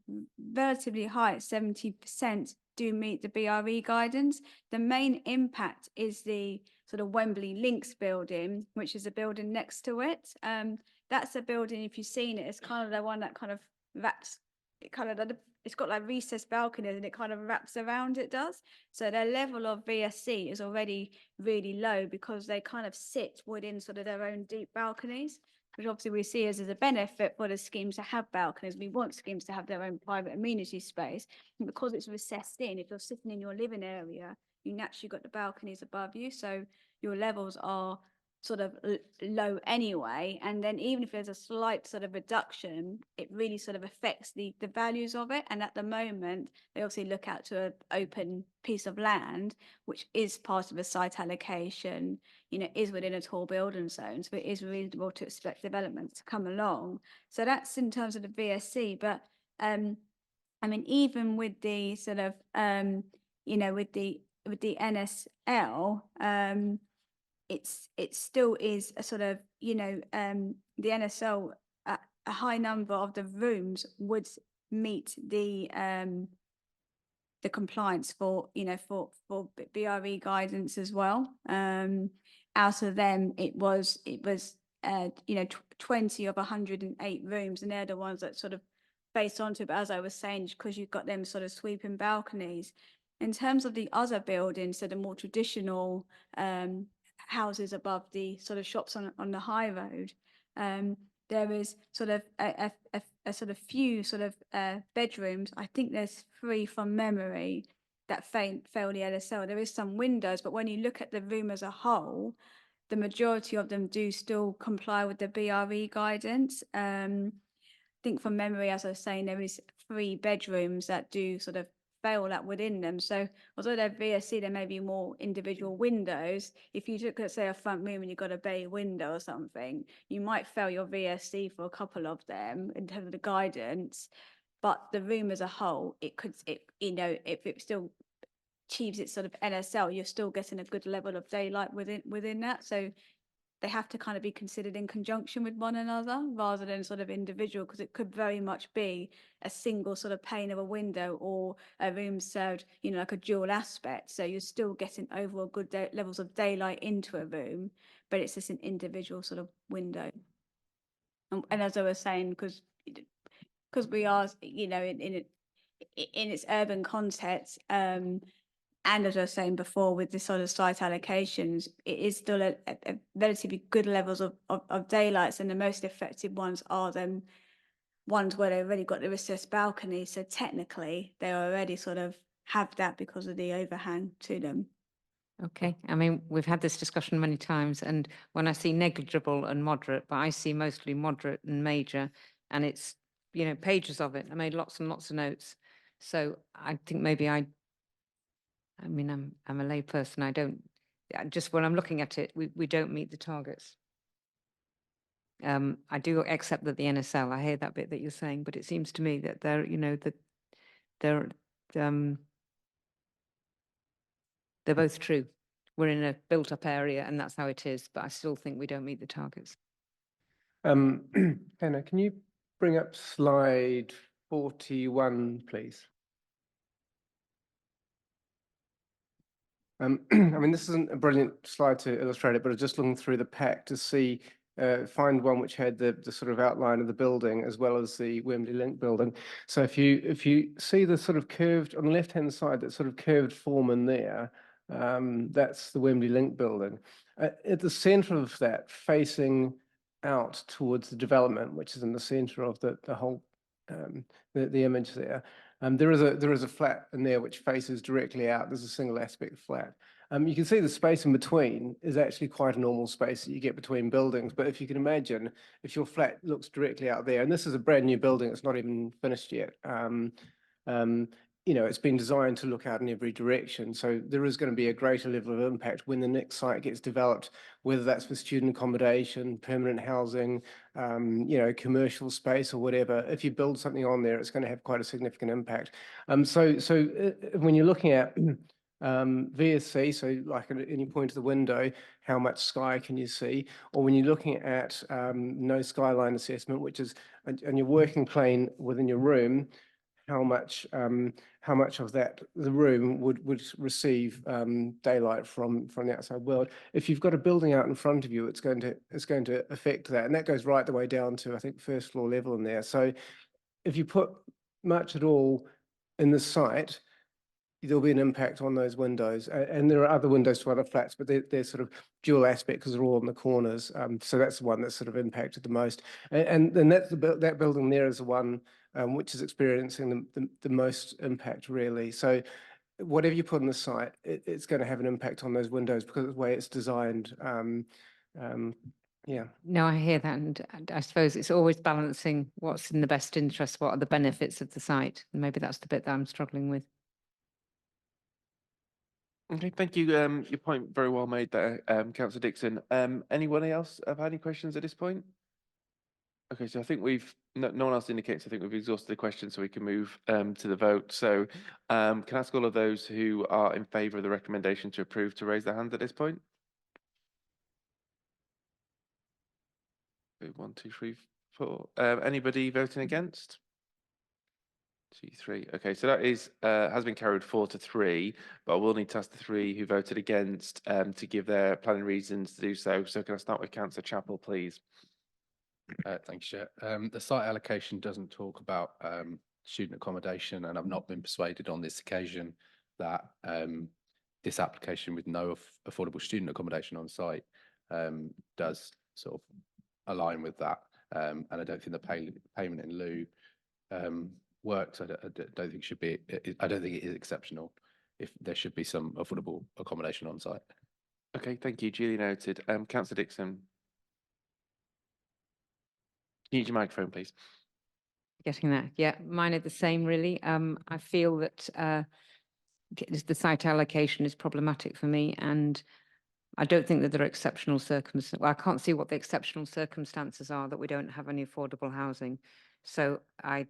S9: relatively high at 70% do meet the BRE guidance. The main impact is the sort of Wembley Links building, which is a building next to it. That's a building, if you've seen it, it's kind of the one that kind of wraps, it's got like recessed balconies and it kind of wraps around, it does. So their level of VSC is already really low because they kind of sit within sort of their own deep balconies, which obviously we see as a benefit for the schemes to have balconies. We want schemes to have their own private amenity space. And because it's recessed in, if you're sitting in your living area, you naturally got the balconies above you. So your levels are sort of low anyway. And then even if there's a slight sort of reduction, it really sort of affects the values of it. And at the moment, they obviously look out to an open piece of land, which is part of a site allocation, is within a tall building zone. So it is reasonable to expect development to come along. So that's in terms of the VSC. But I mean, even with the sort of, with the NSL, it still is a sort of, the NSL, a high number of the rooms would meet the compliance for BRE guidance as well. Out of them, it was 20 of 108 rooms, and they're the ones that sort of based onto it. But as I was saying, because you've got them sort of sweeping balconies. In terms of the other buildings, so the more traditional houses above the sort of shops on the High Road, there is sort of a sort of few sort of bedrooms. I think there's 3 from memory, that fail the LSL. There is some windows, but when you look at the room as a whole, the majority of them do still comply with the BRE guidance. I think from memory, as I was saying, there is 3 bedrooms that do sort of fail that within them. So although they're VSC, there may be more individual windows. If you took, let's say, a front room and you've got a bay window or something, you might fail your VSC for a couple of them in terms of the guidance. But the room as a whole, if it still achieves its sort of NSL, you're still getting a good level of daylight within that. So they have to kind of be considered in conjunction with one another rather than sort of individual, because it could very much be a single sort of pane of a window or a room served, like a dual aspect. So you're still getting overall good levels of daylight into a room, but it's just an individual sort of window. And as I was saying, because we are, in its urban context, and as I was saying before, with the sort of site allocations, it is still a relatively good levels of daylights, and the most effective ones are them ones where they've already got the recessed balcony. So technically, they already sort of have that because of the overhang to them.
S6: Okay, I mean, we've had this discussion many times, and when I see negligible and moderate, but I see mostly moderate and major, and it's, pages of it. I made lots and lots of notes. So I think maybe I'm a lay person. Just when I'm looking at it, we don't meet the targets. I do accept that the NSL, I hear that bit that you're saying, but it seems to me that they're both true. We're in a built-up area, and that's how it is. But I still think we don't meet the targets.
S10: Hannah, can you bring up slide 41, please? I mean, this isn't a brilliant slide to illustrate it, but I was just looking through the pack to see, find one which had the sort of outline of the building as well as the Wembley Link building. So if you see the sort of curved, on the left-hand side, that sort of curved form in there, that's the Wembley Link building. At the centre of that, facing out towards the development, which is in the centre of the whole, the image there, there is a flat in there which faces directly out. There's a single aspect flat. You can see the space in between is actually quite a normal space that you get between buildings. But if you can imagine, if your flat looks directly out there, and this is a brand new building, it's not even finished yet. It's been designed to look out in every direction. So there is going to be a greater level of impact when the next site gets developed, whether that's for student accommodation, permanent housing, commercial space or whatever. If you build something on there, it's going to have quite a significant impact. So when you're looking at VSC, so like at any point of the window, how much sky can you see? Or when you're looking at no skyline assessment, which is, and your working plane within your room, how much of that the room would receive daylight from the outside world. If you've got a building out in front of you, it's going to affect that, and that goes right the way down to, I think, first floor level in there. So if you put much at all in the site, there'll be an impact on those windows. And there are other windows to other flats, but they're sort of dual aspect because they're all in the corners. So that's the one that's sort of impacted the most. And then that building there is the one which is experiencing the most impact, really. So whatever you put on the site, it's going to have an impact on those windows because of the way it's designed. Yeah.
S6: No, I hear that, and I suppose it's always balancing what's in the best interest, what are the benefits of the site, and maybe that's the bit that I'm struggling with.
S2: Okay, thank you. Your point very well made there, Councillor Dixon. Anyone else have any questions at this point? Okay, so I think no one else indicates, I think we've exhausted the question, so we can move to the vote. So can I ask all of those who are in favour of the recommendation to approve to raise their hand at this point? 1, 2, 3, 4. Anybody voting against? 2, 3. Okay, so that is has been carried 4-3, but I will need to ask the 3 who voted against to give their planning reasons to do so. So can I start with Councillor Chappell, please?
S11: Thanks, Chair. The site allocation doesn't talk about student accommodation, and I've not been persuaded on this occasion that this application with no affordable student accommodation on site does sort of align with that. And I don't think the payment in lieu works. I don't think it should be. I don't think it is exceptional. if there should be some affordable accommodation on site.
S2: Okay, thank you. Duly noted. Councillor Dixon. Can you use your microphone, please?
S6: Getting that. Yeah, mine are the same really. I feel that the site allocation is problematic for me, and I don't think that there are exceptional circumstances. Well, I can't see what the exceptional circumstances are that we don't have any affordable housing. So I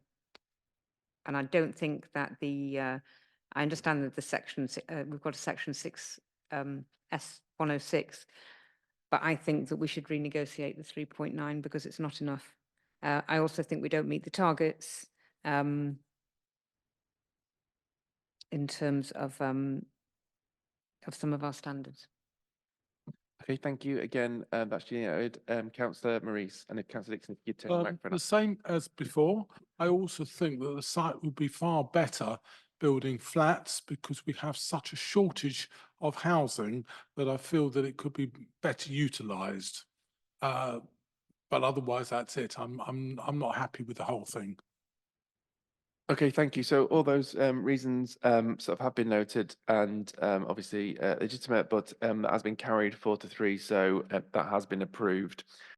S6: don't think that I understand that the section, we've got a section 6, S106, but I think that we should renegotiate the 3.9 because it's not enough. I also think we don't meet the targets in terms of some of our standards.
S2: Okay, thank you again. That's duly noted. Councillor Maurice, and if Councillor Dixon, you turn the microphone
S4: The
S2: on.
S4: same as before, I also think that the site would be far better building flats because we have such a shortage of housing that I feel that it could be better utilised. But otherwise, that's it. I'm not happy with the whole thing.
S2: Okay, thank you. So all those reasons sort of have been noted and obviously legitimate, but that has been carried 4-3, so that has been approved.